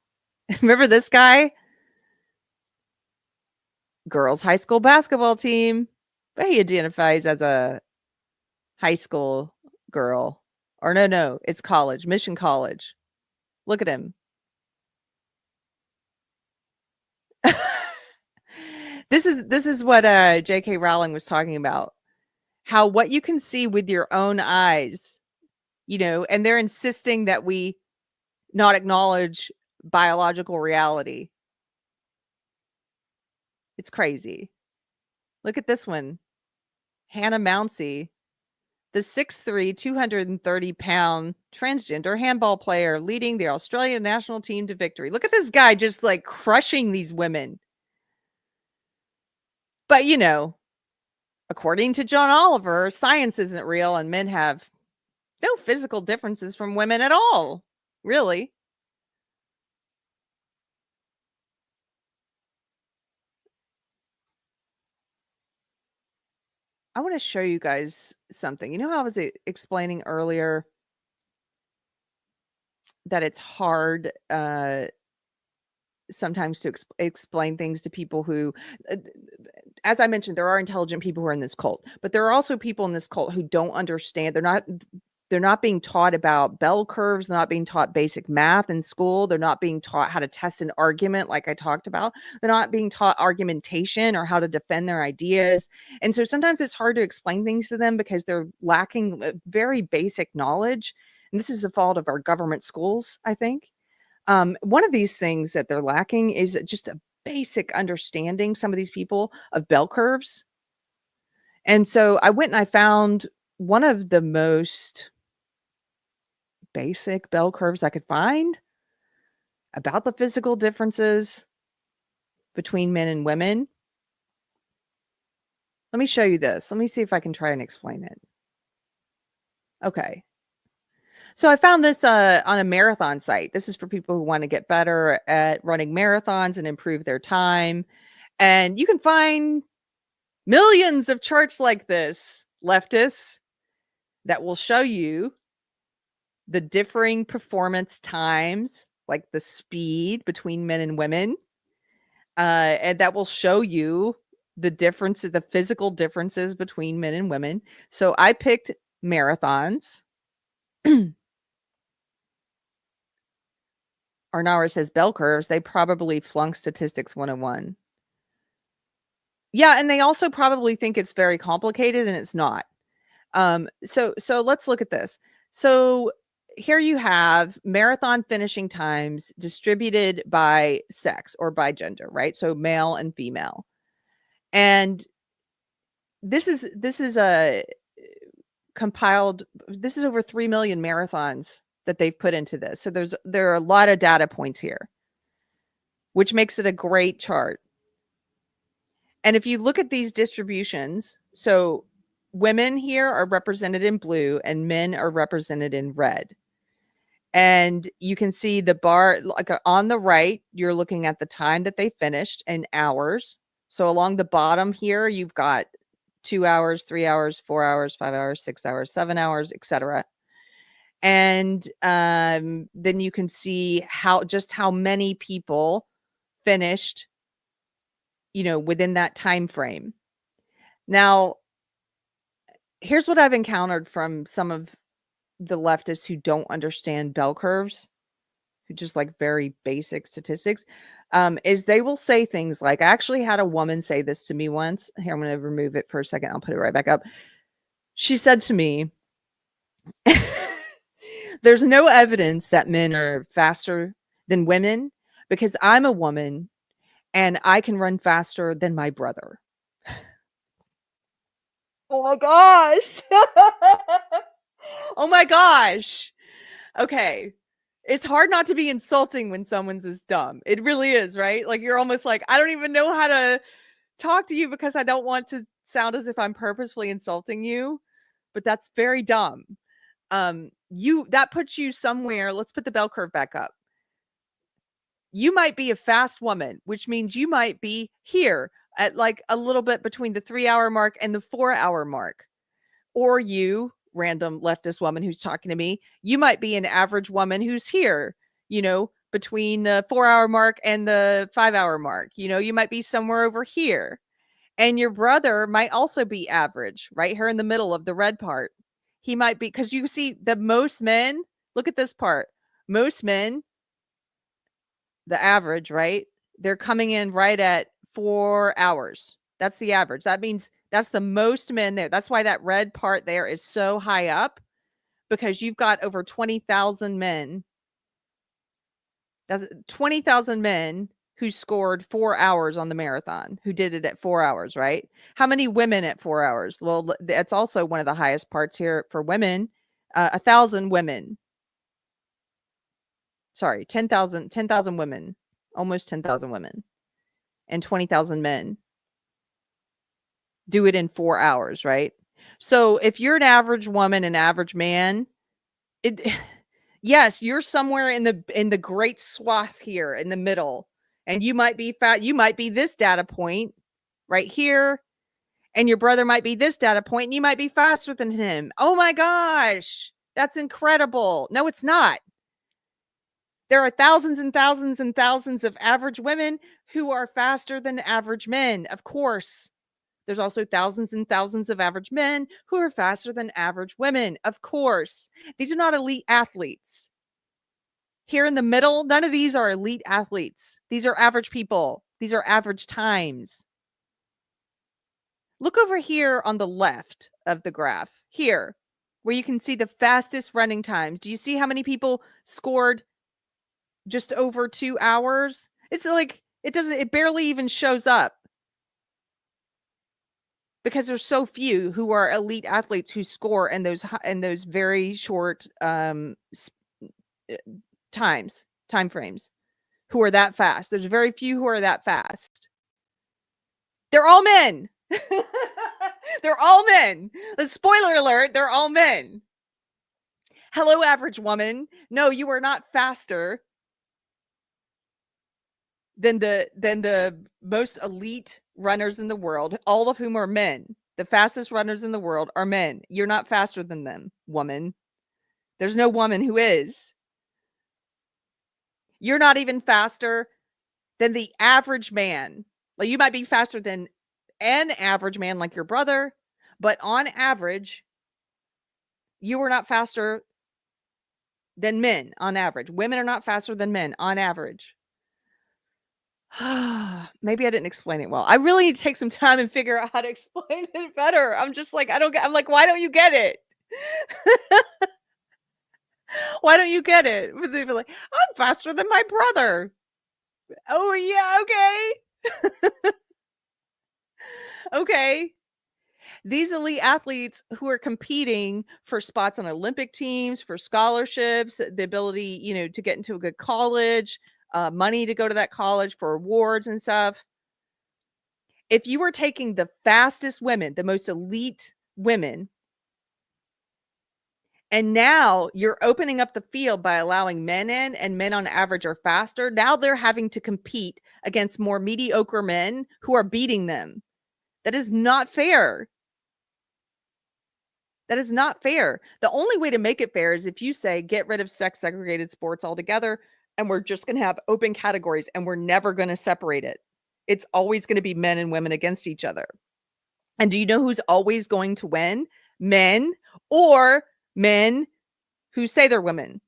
Remember this guy? Girls' high school basketball team, but he identifies as a high school girl. Or no, it's college, Mission College. Look at him. This is what J.K. Rowling was talking about. How what you can see with your own eyes, and they're insisting that we not acknowledge biological reality. It's crazy. Look at this one. Hannah Mounsey, the 6'3", 230-pound transgender handball player leading the Australian national team to victory. Look at this guy just like crushing these women. But, according to John Oliver, science isn't real and men have no physical differences from women at all. Really. I want to show you guys something. You know how I was explaining earlier that it's hard sometimes to explain things to people who, as I mentioned, there are intelligent people who are in this cult, but there are also people in this cult who don't understand. They're not being taught about bell curves. They're not being taught basic math in school. They're not being taught how to test an argument like I talked about. They're not being taught argumentation or how to defend their ideas. And so sometimes it's hard to explain things to them because they're lacking very basic knowledge. And this is the fault of our government schools, I think. One of these things that they're lacking is just a basic understanding, some of these people, of bell curves. And so I went and I found one of the most basic bell curves I could find about the physical differences between men and women. Let me show you this. Let me see if I can try and explain it. Okay. So I found this on a marathon site. This is for people who want to get better at running marathons and improve their time. And you can find millions of charts like this, leftists, that will show you the differing performance times, like the speed between men and women. And that will show you the differences, the physical differences between men and women. So I picked marathons. Arnauer says bell curves. They probably flunked Statistics 101. Yeah, and they also probably think it's very complicated, and it's not. So let's look at this. So here you have marathon finishing times distributed by sex or by gender, right? So male and female. And this is a compiled, this is over 3 million marathons that they've put into this. So there are a lot of data points here, which makes it a great chart. And if you look at these distributions, so women here are represented in blue and men are represented in red. And you can see the bar, like on the right, you're looking at the time that they finished in hours. So along the bottom here, you've got 2 hours, 3 hours, 4 hours, 5 hours, 6 hours, 7 hours, etc. And then you can see how many people finished, within that time frame. Now, here's what I've encountered from some of the leftists who don't understand bell curves, who just like very basic statistics, is they will say things like, I actually had a woman say this to me once. Here, I'm going to remove it for a second. I'll put it right back up. She said to me, there's no evidence that men are faster than women because I'm a woman and I can run faster than my brother. Oh my gosh. Oh my gosh. Okay. It's hard not to be insulting when someone's this dumb. It really is, right? Like you're almost like, I don't even know how to talk to you because I don't want to sound as if I'm purposefully insulting you, but that's very dumb. That puts you somewhere. Let's put the bell curve back up. You might be a fast woman, which means you might be here at like a little bit between the 3 hour mark and the 4 hour mark. Or you, random leftist woman who's talking to me, you might be an average woman who's here, between the 4 hour mark and the 5 hour mark. You might be somewhere over here. And your brother might also be average, right here in the middle of the red part. He might be, because you see the most men, look at this part. Most men, the average, right? They're coming in right at 4 hours. That's the average. That means that's the most men there. That's why that red part there is so high up, because you've got over 20,000 men. That's 20,000 men who scored 4 hours on the marathon, who did it at 4 hours, right? How many women at 4 hours? Well, that's also one of the highest parts here for women. 1,000 women. Sorry, 10,000 women, almost 10,000 women, and 20,000 men do it in 4 hours, right? So if you're an average woman, an average man, yes, you're somewhere in the great swath here in the middle, and you might be fat. You might be this data point right here, And your brother might be this data point and you might be faster than him. Oh my gosh, that's incredible. No, it's not. There are thousands and thousands and thousands of average women who are faster than average men. Of course. There's also thousands and thousands of average men who are faster than average women. Of course. These are not elite athletes. Here in the middle, none of these are elite athletes. These are average people. These are average times. Look over here on the left of the graph, here, where you can see the fastest running times. Do you see how many people scored just over 2 hours? It's like, it barely even shows up. Because there's so few who are elite athletes who score in those very short time frames, who are that fast. There's very few who are that fast. They're all men. They're all men. The spoiler alert, they're all men. Hello, average woman. No, you are not faster than the most elite runners in the world, all of whom are men. The fastest runners in the world are men. You're not faster than them, woman. There's no woman who is. You're not even faster than the average man. Like, you might be faster than an average man like your brother, but on average, you are not faster than men on average. Women are not faster than men on average. Maybe I didn't explain it well. I really need to take some time and figure out how to explain it better. I'm just like, I'm like, why don't you get it? Why don't you get it? They'd be like, I'm faster than my brother. Oh, yeah, okay. Okay. These elite athletes who are competing for spots on Olympic teams, for scholarships, the ability, to get into a good college, money to go to that college for awards and stuff. If you were taking the fastest women, the most elite women, and now you're opening up the field by allowing men in, and men on average are faster, now they're having to compete against more mediocre men who are beating them. That is not fair. That is not fair. The only way to make it fair is if you say, get rid of sex segregated sports altogether, and we're just going to have open categories, and we're never going to separate it. It's always going to be men and women against each other. And do you know who's always going to win? Men, or men who say they're women.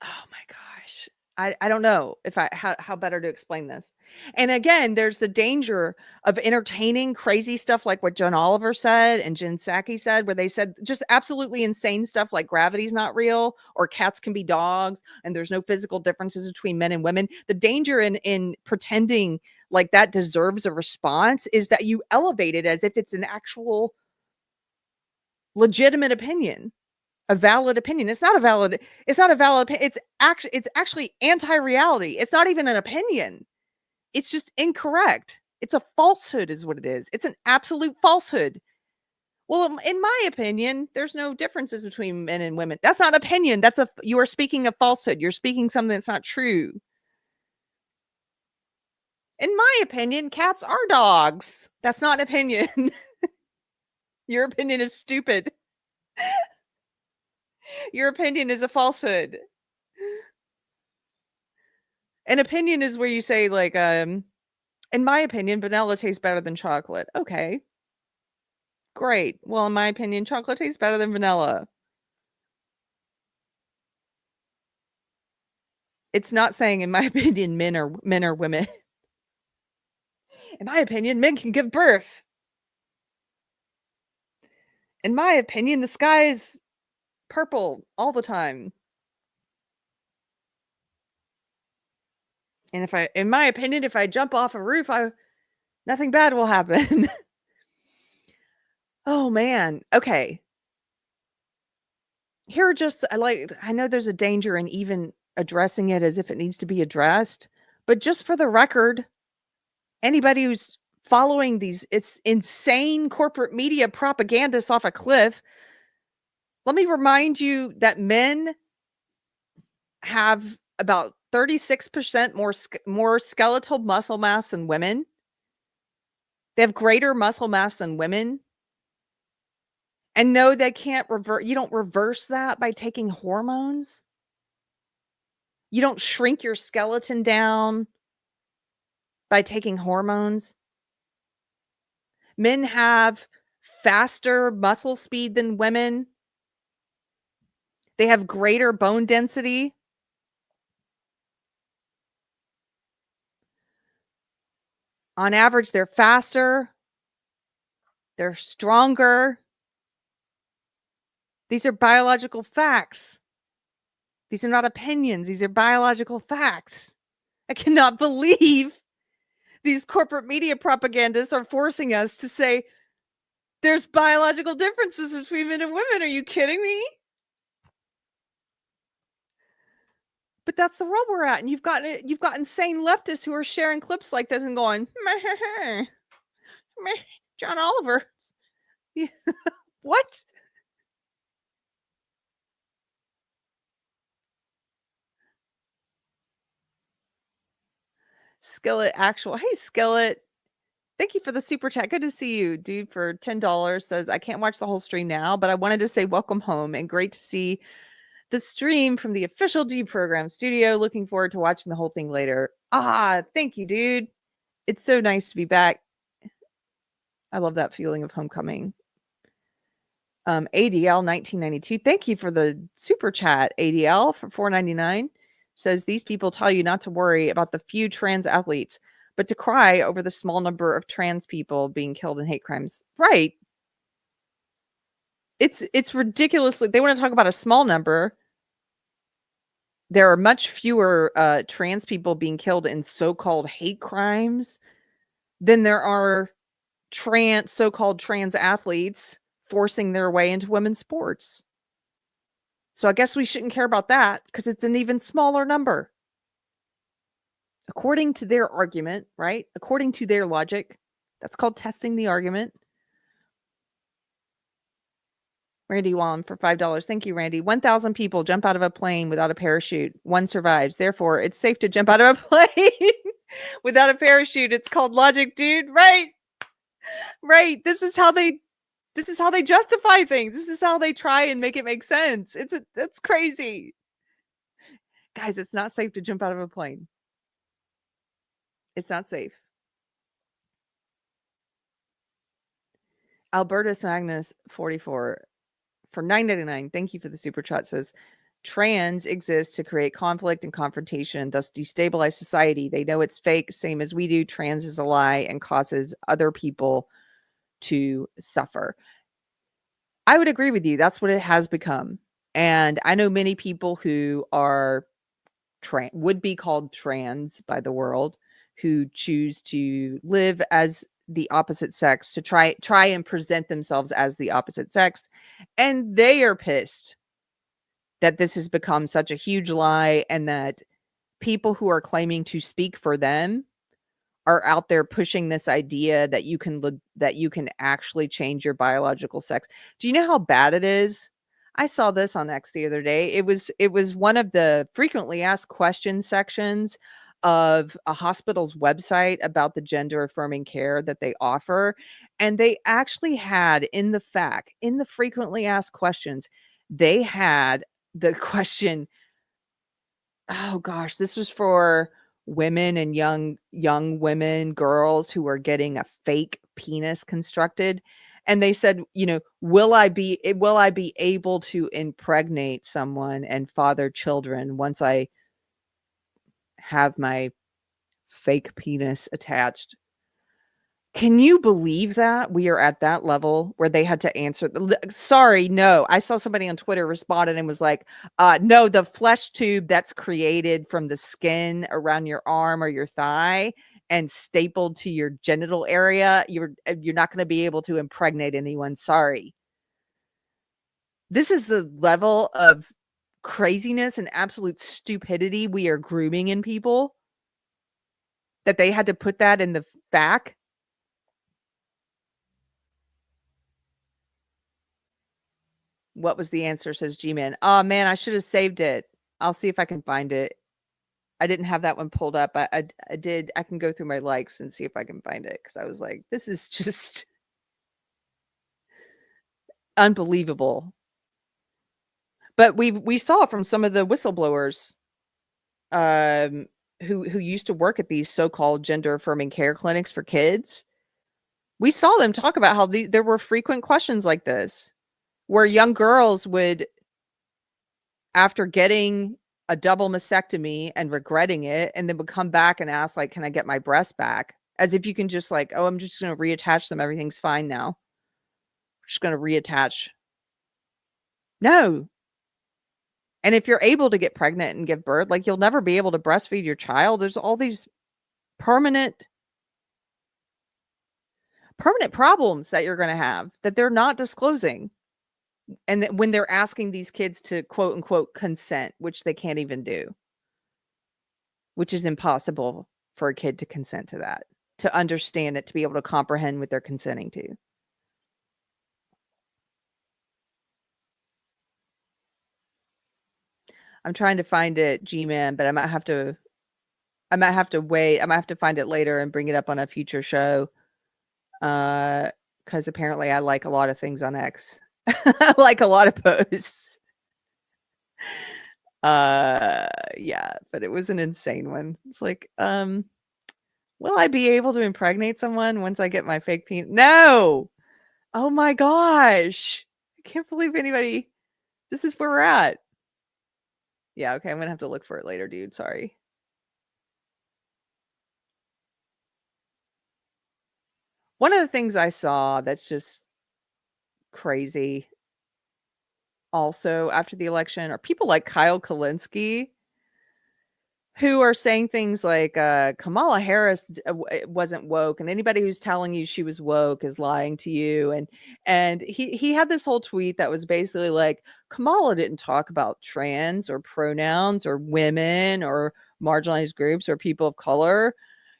Oh my gosh. I don't know how better to explain this. And again, there's the danger of entertaining crazy stuff like what John Oliver said and Jen Psaki said, where they said just absolutely insane stuff like gravity's not real, or cats can be dogs, and there's no physical differences between men and women. The danger in pretending like that deserves a response is that you elevate it as if it's an actual legitimate opinion. A valid opinion. It's not a valid opinion. It's actually anti-reality. It's not even an opinion. It's just incorrect. It's a falsehood is what it is. It's an absolute falsehood. Well, in my opinion, there's no differences between men and women. That's not opinion. You are speaking a falsehood. You're speaking something that's not true. In my opinion, cats are dogs. That's not an opinion. Your opinion is stupid. Your opinion is a falsehood. An opinion is where you say, like, in my opinion, vanilla tastes better than chocolate. Okay. Great. Well, in my opinion, chocolate tastes better than vanilla. It's not saying, in my opinion, men are women. In my opinion, men can give birth. In my opinion, the sky is purple all the time. And in my opinion, if I jump off a roof, nothing bad will happen. Oh man. Okay. I know there's a danger in even addressing it as if it needs to be addressed, but just for the record, anybody who's following it's insane corporate media propagandists off a cliff, Let me remind you that men have about 36% more skeletal muscle mass than women. They have greater muscle mass than women. And no, they can't you don't reverse that by taking hormones. You don't shrink your skeleton down by taking hormones. Men have faster muscle speed than women. They have greater bone density. On average, they're faster. They're stronger. These are biological facts. These are not opinions. These are biological facts. I cannot believe these corporate media propagandists are forcing us to say there's biological differences between men and women. Are you kidding me? But that's the world we're at, and you've got insane leftists who are sharing clips like this and going, meh, John Oliver. What? Skillet actual. Hey, Skillet. Thank you for the super chat. Good to see you, dude. For $10 says, I can't watch the whole stream now, but I wanted to say welcome home and great to see the stream from the official Deprogrammed studio. Looking forward to watching the whole thing later. Thank you, dude. It's so nice to be back. I love that feeling of homecoming. ADL 1992. Thank you for the super chat, ADL, for $4.99. Says these people tell you not to worry about the few trans athletes, but to cry over the small number of trans people being killed in hate crimes. Right. It's ridiculously, they want to talk about a small number. There are much fewer trans people being killed in so-called hate crimes than there are so-called trans athletes forcing their way into women's sports. So I guess we shouldn't care about that because it's an even smaller number. According to their argument, right? According to their logic, that's called testing the argument. Randy Wallum for $5. Thank you, Randy. 1,000 people jump out of a plane without a parachute. One survives. Therefore, it's safe to jump out of a plane without a parachute. It's called logic, dude. Right. Right. This is how they justify things. This is how they try and make it make sense. That's crazy. Guys, it's not safe to jump out of a plane. It's not safe. Albertus Magnus 44 for $9.99. Thank you for the super chat. Says trans exists to create conflict and confrontation, thus destabilize society. They know it's fake, same as we do. Trans is a lie and causes other people to suffer. I would agree with you. That's what it has become. And I know many people who are would be called trans by the world, who choose to live as the opposite sex, to try and present themselves as the opposite sex, and they are pissed that this has become such a huge lie and that people who are claiming to speak for them are out there pushing this idea that you can actually change your biological sex. Do you know how bad it is? I saw this on X the other day. It was one of the frequently asked questions sections of a hospital's website about the gender affirming care that they offer. And they actually had in the frequently asked questions, they had the question, oh gosh, this was for women and young women, girls who are getting a fake penis constructed. And they said, will I be able to impregnate someone and father children once I have my fake penis attached? Can you believe that we are at that level where they had to answer? Sorry, no. I saw somebody on Twitter responded and was like, no, the flesh tube that's created from the skin around your arm or your thigh and stapled to your genital area, you're not going to be able to impregnate anyone. Sorry. This is the level of craziness and absolute stupidity we are grooming in people, that they had to put that in the fact. What was the answer, says G-Man. Oh, man, I should have saved it. I'll see if I can find it. I didn't have that one pulled up. I did. I can go through my likes and see if I can find it, because I was like, this is just unbelievable. But we saw from some of the whistleblowers who used to work at these so-called gender-affirming care clinics for kids. We saw them talk about how there were frequent questions like this, where young girls would, after getting a double mastectomy and regretting it, and then would come back and ask, like, can I get my breast back? As if you can just like, oh, I'm just going to reattach them. Everything's fine now. I'm just going to reattach. No. And if you're able to get pregnant and give birth, like, you'll never be able to breastfeed your child. There's all these permanent problems that you're going to have that they're not disclosing. And that when they're asking these kids to quote unquote consent, which they can't even do, which is impossible for a kid to consent to that, to understand it, to be able to comprehend what they're consenting to. I'm trying to find it, G-Man, but I might have to wait. I might have to find it later and bring it up on a future show. Because apparently I like a lot of things on X. I like a lot of posts. Yeah, but it was an insane one. It's like, will I be able to impregnate someone once I get my fake penis? No! Oh my gosh. I can't believe anybody. This is where we're at. Yeah, okay, I'm gonna have to look for it later, dude. Sorry. One of the things I saw that's just crazy also after the election are people like Kyle Kalinske, who are saying things like Kamala Harris wasn't woke, and anybody who's telling you she was woke is lying to you. And he had this whole tweet that was basically like, Kamala didn't talk about trans or pronouns or women or marginalized groups or people of color.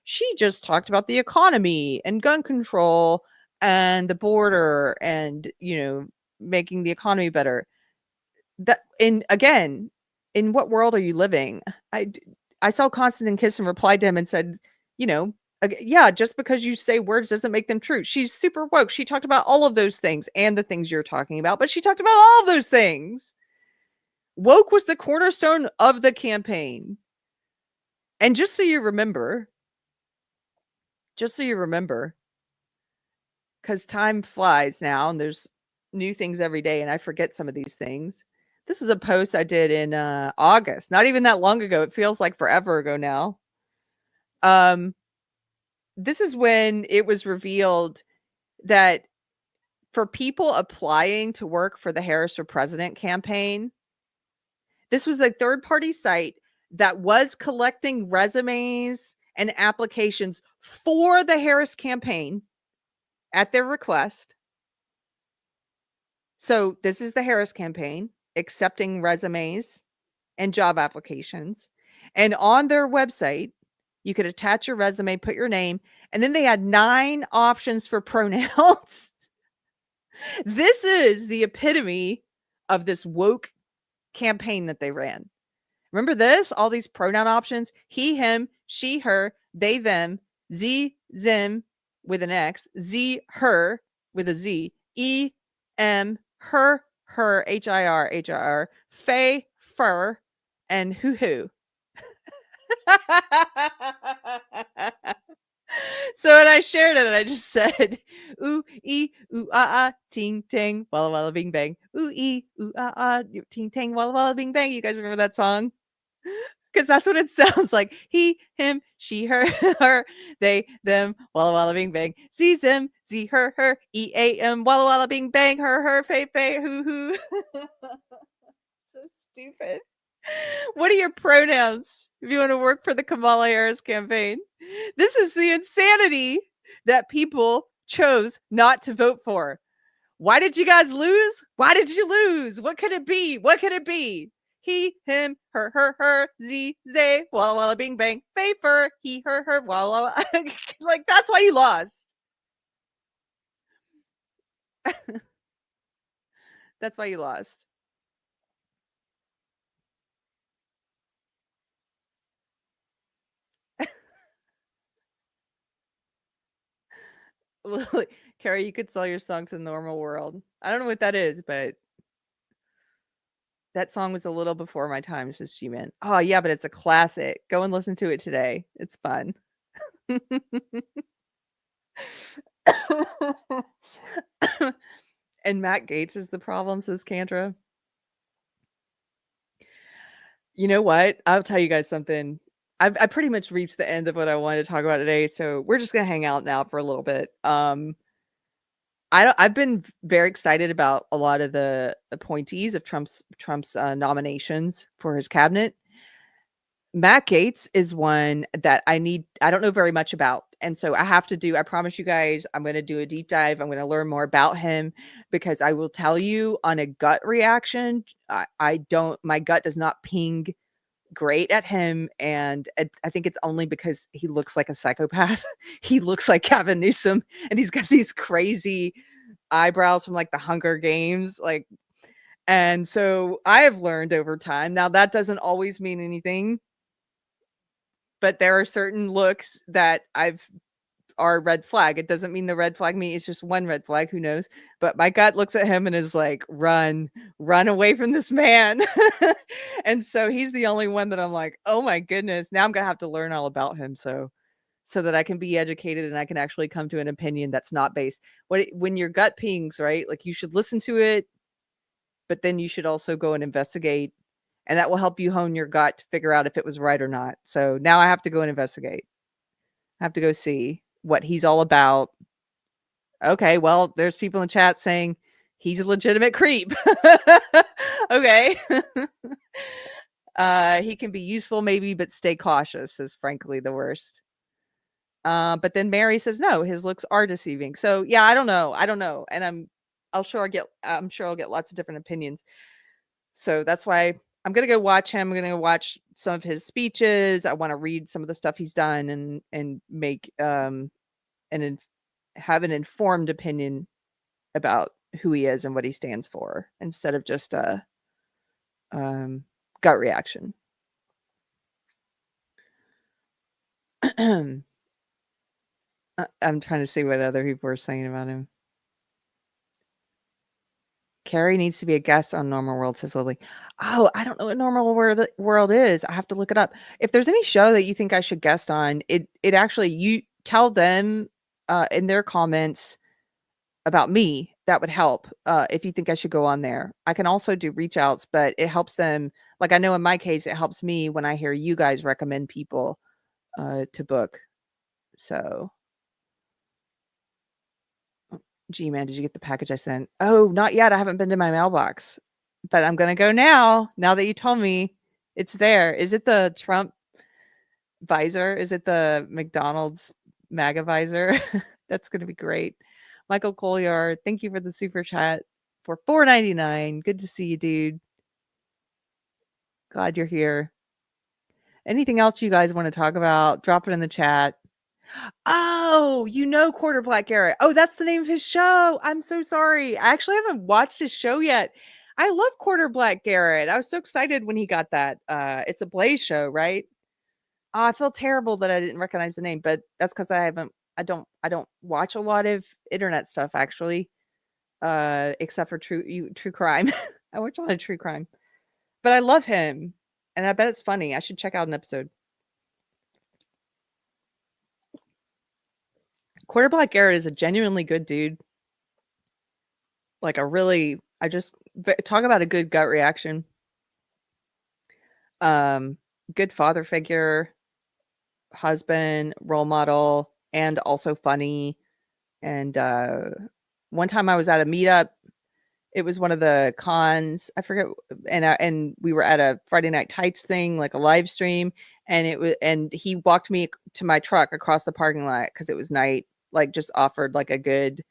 She just talked about the economy and gun control and the border and, making the economy better. Again, in what world are you living? I saw Konstantin Kisin replied to him and said, yeah, just because you say words doesn't make them true. She's super woke. She talked about all of those things and the things you're talking about, but she talked about all of those things. Woke was the cornerstone of the campaign. And just so you remember, because time flies now and there's new things every day and I forget some of these things. This is a post I did in August, not even that long ago. It feels like forever ago now. This is when it was revealed that for people applying to work for the Harris for President campaign, this was a third-party site that was collecting resumes and applications for the Harris campaign at their request. So this is the Harris campaign accepting resumes and job applications. And on their website, you could attach your resume, put your name, and then they had 9 options for pronouns. This is the epitome of this woke campaign that they ran. Remember this? All these pronoun options: he, him, she, her, they, them, z, zim with an X, z, her with a Z, e, m, her, HIR, fey, fur, and hoo. So when I shared it, I just said, ooh, ee, ooh, ting, tang, walla, walla, bing, bang. Ooh, ee, ooh, ting, tang, walla, walla, bing, bang. You guys remember that song? Because that's what it sounds like. He, him, she, her, her, they, them, walla, walla, bing, bang. Z, zim, z, her, e, a, m, walla, walla, bing, bang, her, fey, hoo. So stupid. What are your pronouns if you want to work for the Kamala Harris campaign? This is the insanity that people chose not to vote for. Why did you guys lose? Why did you lose? What could it be? What could it be? He, him, her, z, they, walla, walla, bing, bang, fey, fur, he, her, walla, walla. Like, that's why you lost. That's why you lost. Lily, Keri, you could sell your song to Normal World. I don't know what that is, but that song was a little before my time, says G-Man. Oh, yeah, but it's a classic. Go and listen to it today. It's fun. And Matt Gaetz is the problem, says Kendra. You know what? I'll tell you guys something. I pretty much reached the end of what I wanted to talk about today, so we're just gonna hang out now for a little bit. I've been very excited about a lot of the appointees of Trump's nominations for his cabinet. Matt Gaetz is one that I don't know very much about. And so I promise you guys, I'm going to do a deep dive. I'm going to learn more about him because I will tell you on a gut reaction, my gut does not ping great at him. And I think it's only because he looks like a psychopath. He looks like Gavin Newsom and he's got these crazy eyebrows from like the Hunger Games. And so I have learned over time. Now that doesn't always mean anything. But there are certain looks that are red flag. It doesn't mean the red flag means it's just one red flag. Who knows? But my gut looks at him and is like, run away from this man. And so he's the only one that I'm like, oh my goodness. Now I'm going to have to learn all about him. So that I can be educated and I can actually come to an opinion that's not based. When your gut pings, right? Like you should listen to it, but then you should also go and investigate. And that will help you hone your gut to figure out if it was right or not. So now I have to go and investigate. I have to go see what he's all about. Okay, well, there's people in chat saying he's a legitimate creep. Okay. He can be useful maybe, but stay cautious is frankly the worst. But then Mary says no, his looks are deceiving. So yeah, I don't know. And I'm sure I'll get lots of different opinions. So that's why I'm going to go watch him. I'm going to go watch some of his speeches. I want to read some of the stuff he's done and make have an informed opinion about who he is and what he stands for instead of just a gut reaction. I'm trying to see what other people are saying about him. Keri needs to be a guest on Normal World, says Lily. Oh, I don't know what Normal World is. I have to look it up. If there's any show that you think I should guest on, it actually, you tell them in their comments about me. That would help if you think I should go on there. I can also do reach outs, but it helps them. Like I know in my case, it helps me when I hear you guys recommend people to book. So G-Man, did you get the package I sent? Oh, not yet. I haven't been to my mailbox, but I'm going to go now that you told me it's there. Is it the Trump visor? Is it the McDonald's MAGA visor? That's going to be great. Michael Colliard, thank you for the super chat for $4.99. Good to see you, dude. Glad you're here. Anything else you guys want to talk about? Drop it in the chat. Oh, Quarter Black Garrett. Oh, that's the name of his show. I'm so sorry. I actually haven't watched his show yet. I love Quarter Black Garrett. I was so excited when he got that. It's a Blaze show, right? Oh, I feel terrible that I didn't recognize the name, but that's because I don't watch a lot of internet stuff actually. Except for true crime. I watch a lot of true crime. But I love him. And I bet it's funny. I should check out an episode. Quarter Black Garrett is a genuinely good dude. Like talk about a good gut reaction. Good father figure, husband, role model, and also funny. And one time I was at a meetup. It was one of the cons. I forget, and we were at a Friday Night Tights thing, like a live stream, and he walked me to my truck across the parking lot because it was night. Like just offered like a good,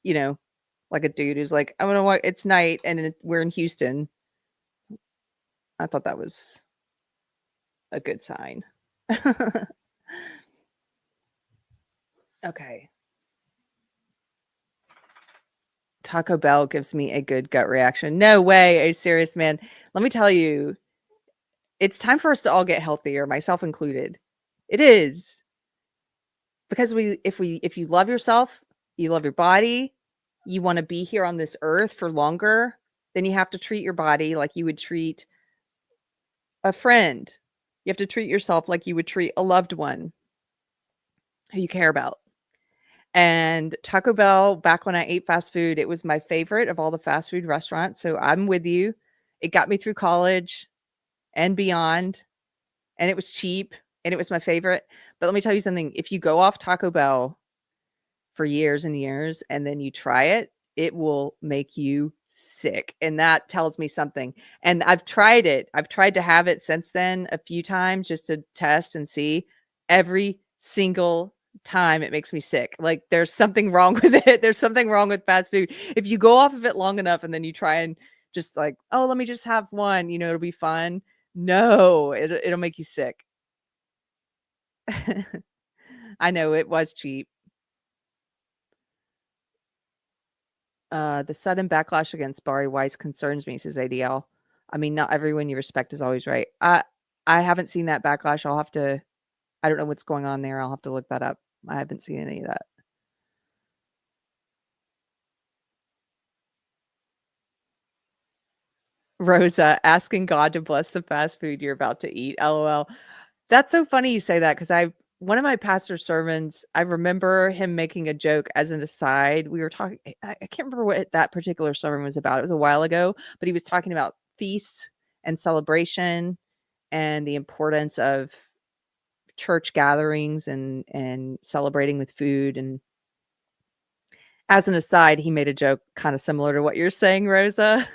like a dude who's like, I want to walk. It's night and we're in Houston. I thought that was a good sign. Okay. Taco Bell gives me a good gut reaction. No way, are you serious, man? Let me tell you, it's time for us to all get healthier, myself included. It is. Because if you love yourself, you love your body, you want to be here on this earth for longer, then you have to treat your body like you would treat a friend. You have to treat yourself like you would treat a loved one who you care about. And Taco Bell, back when I ate fast food, it was my favorite of all the fast food restaurants. So I'm with you. It got me through college and beyond, and it was cheap, and it was my favorite. But let me tell you something. If you go off Taco Bell for years and years and then you try it, it will make you sick. And that tells me something. And I've tried it. I've tried to have it since then a few times just to test and see. Every single time it makes me sick. Like there's something wrong with it. There's something wrong with fast food. If you go off of it long enough and then you try and just like, oh, let me just have one, it'll be fun. No, it'll make you sick. I know it was cheap. The sudden backlash against Bari Weiss concerns me, says ADL. I mean, not everyone you respect is always right. I haven't seen that backlash. I don't know what's going on there. I'll have to look that up. I haven't seen any of that. Rosa, asking God to bless the fast food you're about to eat. LOL. That's so funny you say that because one of my pastor's sermons, I remember him making a joke as an aside. We were talking, I can't remember what that particular sermon was about. It was a while ago, but he was talking about feasts and celebration and the importance of church gatherings and celebrating with food. And as an aside, he made a joke kind of similar to what you're saying, Rosa,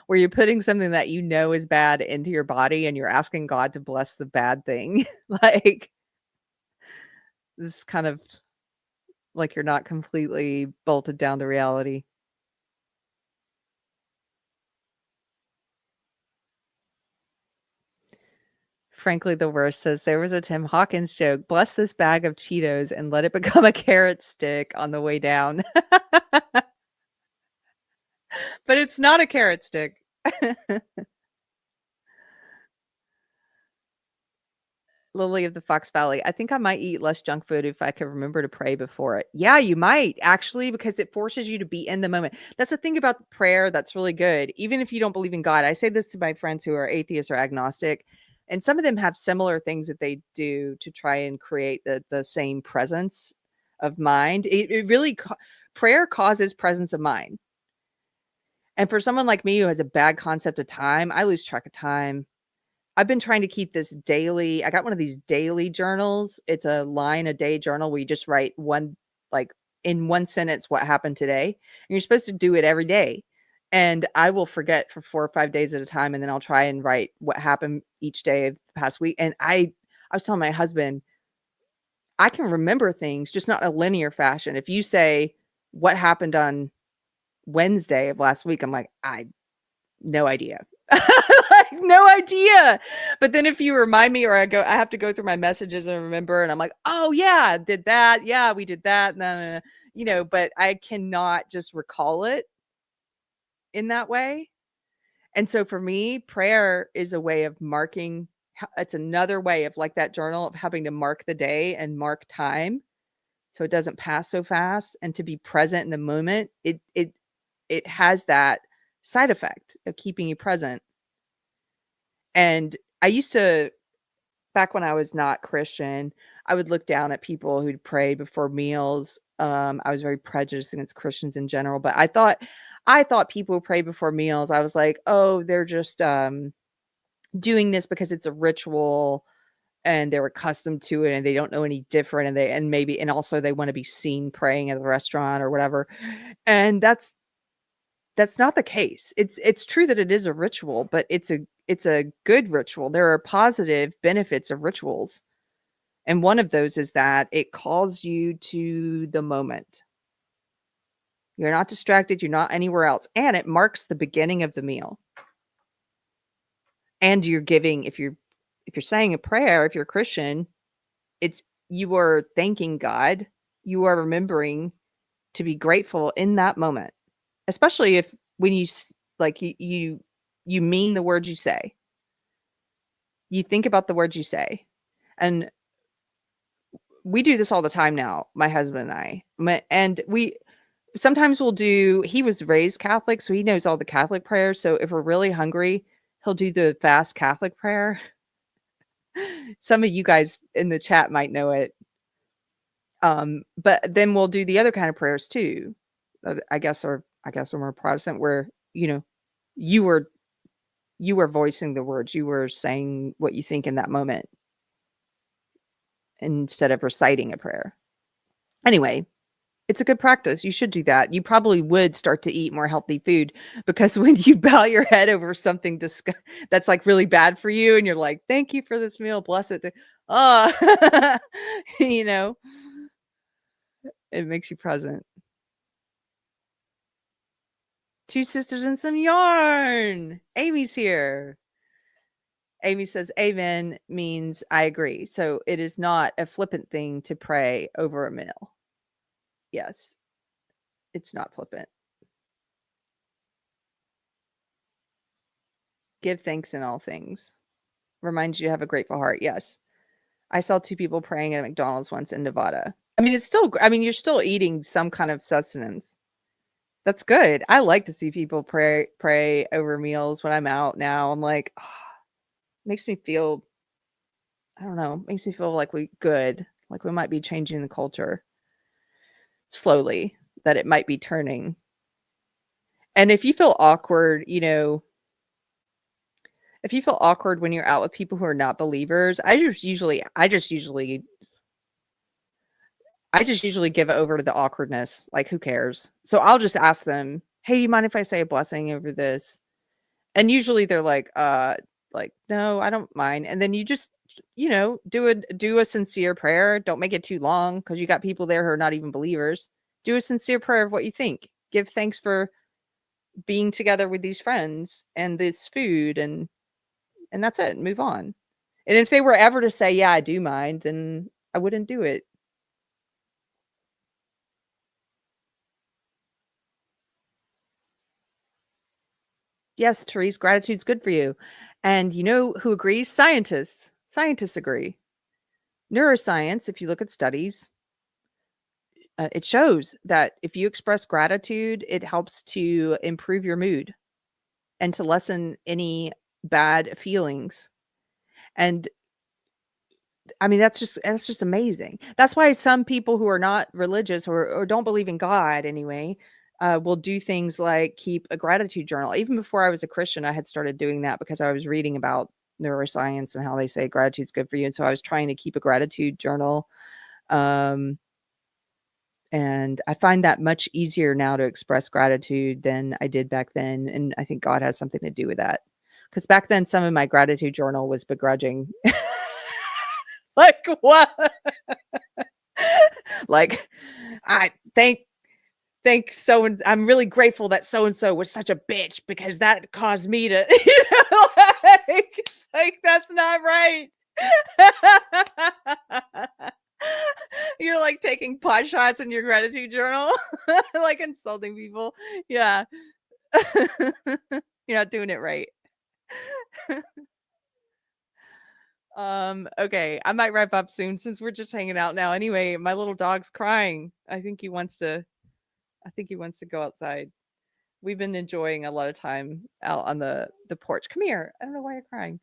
where you're putting something that you know is bad into your body and you're asking God to bless the bad thing. Like, this is kind of like you're not completely bolted down to reality. Frankly, the worst says there was a Tim Hawkins joke. Bless this bag of Cheetos and let it become a carrot stick on the way down. But it's not a carrot stick. Lily of the Fox Valley. I think I might eat less junk food if I could remember to pray before it. Yeah, you might actually, because it forces you to be in the moment. That's the thing about prayer that's really good. Even if you don't believe in God, I say this to my friends who are atheists or agnostic, and some of them have similar things that they do to try and create the same presence of mind. It really, prayer causes presence of mind. And for someone like me who has a bad concept of time, I lose track of time. I've been trying to keep this daily. I got one of these daily journals. It's a line a day journal where you just write in one sentence what happened today. And you're supposed to do it every day. And I will forget for 4 or 5 days at a time. And then I'll try and write what happened each day of the past week. And I was telling my husband, I can remember things, just not in a linear fashion. If you say what happened on Wednesday of last week, I'm like, no idea. Like, no idea. But then if you remind me, or I have to go through my messages and remember, and I'm like, oh yeah, did that. Yeah, we did that. No. But I cannot just recall it in that way. And so for me, prayer is a way of marking. It's another way of, like that journal, of having to mark the day and mark time so it doesn't pass so fast, and to be present in the moment. It has that side effect of keeping you present. And I used to, back when I was not Christian, I would look down at people who'd pray before meals. I was very prejudiced against Christians in general, but I thought people who pray before meals, I was like, oh, they're just doing this because it's a ritual and they're accustomed to it and they don't know any different, and also they want to be seen praying at the restaurant or whatever. And that's not the case. It's true that it is a ritual, but it's a good ritual. There are positive benefits of rituals. And one of those is that it calls you to the moment. You're not distracted. You're not anywhere else. And it marks the beginning of the meal. And you're giving, if you're saying a prayer, if you're a Christian, you are thanking God. You are remembering to be grateful in that moment. especially if when you like you mean the words you say. You think about the words you say. And we do this all the time now, my husband and I. And we sometimes we'll do, he was raised Catholic, so he knows all the Catholic prayers. So if we're really hungry, he'll do the fast Catholic prayer. Some of you guys in the chat might know it. But then we'll do the other kind of prayers too. I guess when we're Protestant, where, you were voicing the words, you were saying what you think in that moment instead of reciting a prayer. Anyway, it's a good practice. You should do that. You probably would start to eat more healthy food, because when you bow your head over something that's like really bad for you, and you're like, thank you for this meal, bless it. Oh, it makes you present. Two sisters and some yarn. Amy's here. Amy says, amen means I agree. So it is not a flippant thing to pray over a meal. Yes, it's not flippant. Give thanks in all things. Reminds you to have a grateful heart. Yes. I saw two people praying at McDonald's once in Nevada. I mean, you're still eating some kind of sustenance. That's good. I like to see people pray over meals when I'm out now. I'm like, makes me feel, I don't know, makes me feel like we might be changing the culture slowly, that it might be turning. And if you feel awkward, if you feel awkward when you're out with people who are not believers, I just usually give it over to the awkwardness. Like, who cares? So I'll just ask them, hey, do you mind if I say a blessing over this? And usually they're like, no, I don't mind. And then you just, do a sincere prayer. Don't make it too long, because you got people there who are not even believers. Do a sincere prayer of what you think. Give thanks for being together with these friends and this food, and that's it. Move on. And if they were ever to say, yeah, I do mind, then I wouldn't do it. Yes, Therese, gratitude's good for you. And you know who agrees? Scientists. Scientists agree. Neuroscience, if you look at studies, it shows that if you express gratitude, it helps to improve your mood and to lessen any bad feelings. And I mean, that's just amazing. That's why some people who are not religious, or don't believe in God anyway, will do things like keep a gratitude journal. Even before I was a Christian, I had started doing that because I was reading about neuroscience and how they say gratitude's good for you. And so I was trying to keep a gratitude journal. And I find that much easier now to express gratitude than I did back then. And I think God has something to do with that. Because back then, some of my gratitude journal was begrudging. Like, what? Like, I thank I'm really grateful that so-and-so was such a bitch, because that caused me to, it's like, that's not right. You're like taking pot shots in your gratitude journal, like insulting people. Yeah. You're not doing it right. Okay, I might wrap up soon since we're just hanging out now. Anyway, my little dog's crying. I think he wants to go outside. We've been enjoying a lot of time out on the porch. Come here. I don't know why you're crying.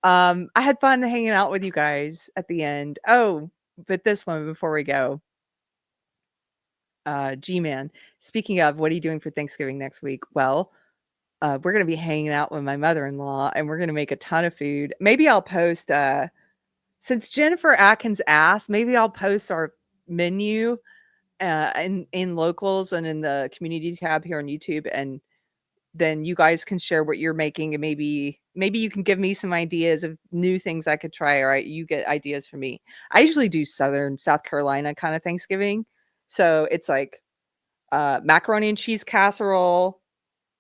I had fun hanging out with you guys at the end. Oh, but this one before we go. G-Man, speaking of, what are you doing for Thanksgiving next week? Well, we're going to be hanging out with my mother-in-law, and we're going to make a ton of food. Maybe I'll post, since Jennifer Atkins asked, maybe I'll post our menu in locals and in the community tab here on YouTube, and then you guys can share what you're making, and maybe you can give me some ideas of new things I could try, or you get ideas from me. I usually do South Carolina kind of Thanksgiving. So it's like macaroni and cheese casserole,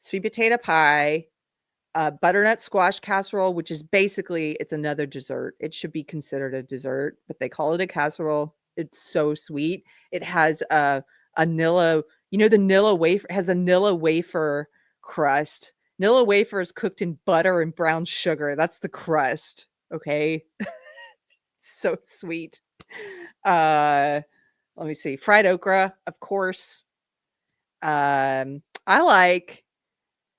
sweet potato pie, butternut squash casserole, which is basically, it's another dessert. It should be considered a dessert, but they call it a casserole. It's so sweet. It has vanilla You know, the Nilla wafer has a Nilla wafer crust. Nilla wafer is cooked in butter and brown sugar. That's the crust. Okay. So sweet. Let me see. Fried okra, of course. I like,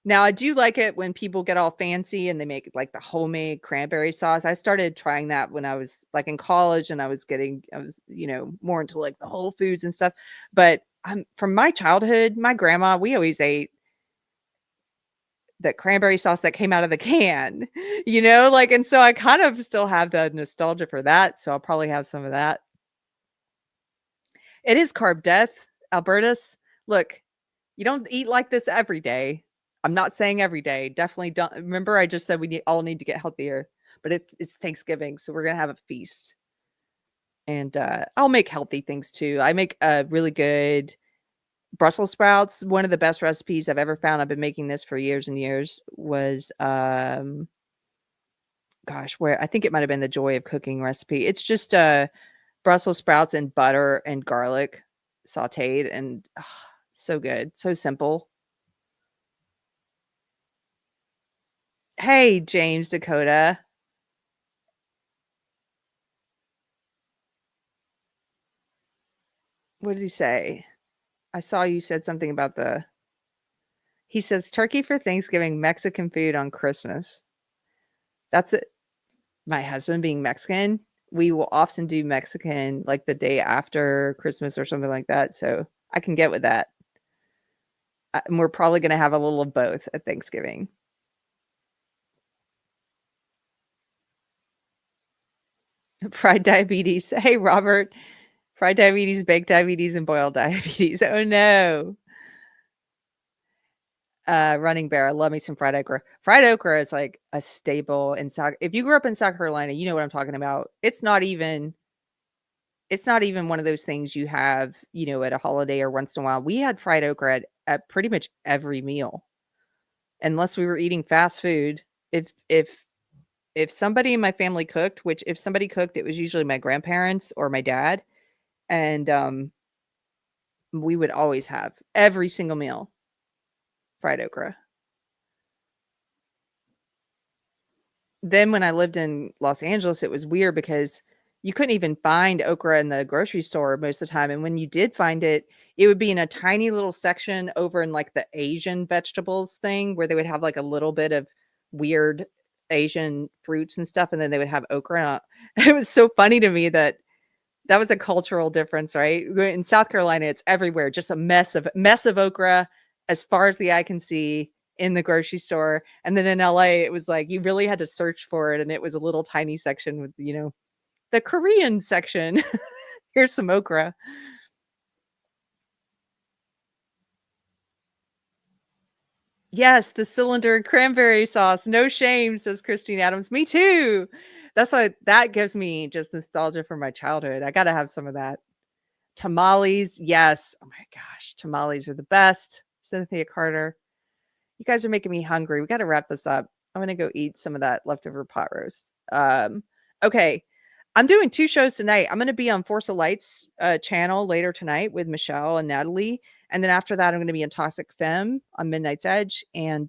now I do like it when people get all fancy and they make like the homemade cranberry sauce. I started trying that when I was like in college, and I was, you know, more into like the Whole Foods and stuff. But from my childhood, my grandma, we always ate the cranberry sauce that came out of the can, you know, like, and so I kind of still have the nostalgia for that. So I'll probably have some of that. It is carb death, Albertus. Look, you don't eat like this every day. I'm not saying every day. Definitely don't. Remember, I just said we all need to get healthier, but it's Thanksgiving, so we're gonna have a feast. And I'll make healthy things too. I make a really good Brussels sprouts. One of the best recipes I've ever found. I've been making this for years and years. Was gosh, where I think it might have been the Joy of Cooking recipe. It's just Brussels sprouts and butter and garlic sauteed, and so good, so simple. Hey, James Dakota. What did he say? I saw you said something about he says turkey for Thanksgiving, Mexican food on Christmas. That's it. My husband being Mexican, we will often do Mexican like the day after Christmas or something like that. So I can get with that. And we're probably going to have a little of both at Thanksgiving. Fried diabetes. Hey, Robert. Fried diabetes, baked diabetes, and boiled diabetes. Oh, no. Running Bear. I love me some fried okra. Fried okra is like a staple in South. If you grew up in South Carolina, you know what I'm talking about. It's not even one of those things you have, you know, at a holiday or once in a while. We had fried okra at pretty much every meal, unless we were eating fast food. If somebody in my family cooked, which if somebody cooked, it was usually my grandparents or my dad, and we would always have every single meal fried okra. Then when I lived in Los Angeles, it was weird because you couldn't even find okra in the grocery store most of the time. And when you did find it, it would be in a tiny little section over in like the Asian vegetables thing where they would have like a little bit of weird Asian fruits and stuff. And then they would have okra. It was so funny to me that was a cultural difference, right? In South Carolina, it's everywhere, just a mess of okra as far as the eye can see in the grocery store. And then in LA, it was like you really had to search for it, and it was a little tiny section with, you know, the Korean section. Here's some okra. Yes, the cylinder cranberry sauce. No shame, says Christine Adams. Me too. That gives me just nostalgia for my childhood. I got to have some of that. Tamales, yes. Oh my gosh, tamales are the best. Cynthia Carter. You guys are making me hungry. We got to wrap this up. I'm going to go eat some of that leftover pot roast. Okay. I'm doing 2 shows tonight. I'm going to be on Force of Light's channel later tonight with Michelle and Natalie. And then after that, I'm going to be in Toxic Femme on Midnight's Edge. And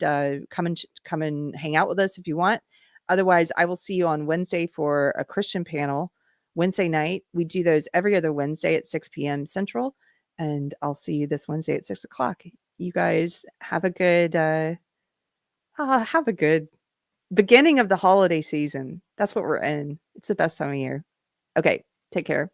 come and hang out with us if you want. Otherwise, I will see you on Wednesday for a Christian panel. Wednesday night. We do those every other Wednesday at 6 p.m. Central. And I'll see you this Wednesday at 6 o'clock. You guys have a good beginning of the holiday season. That's what we're in. It's the best time of year. Okay, take care.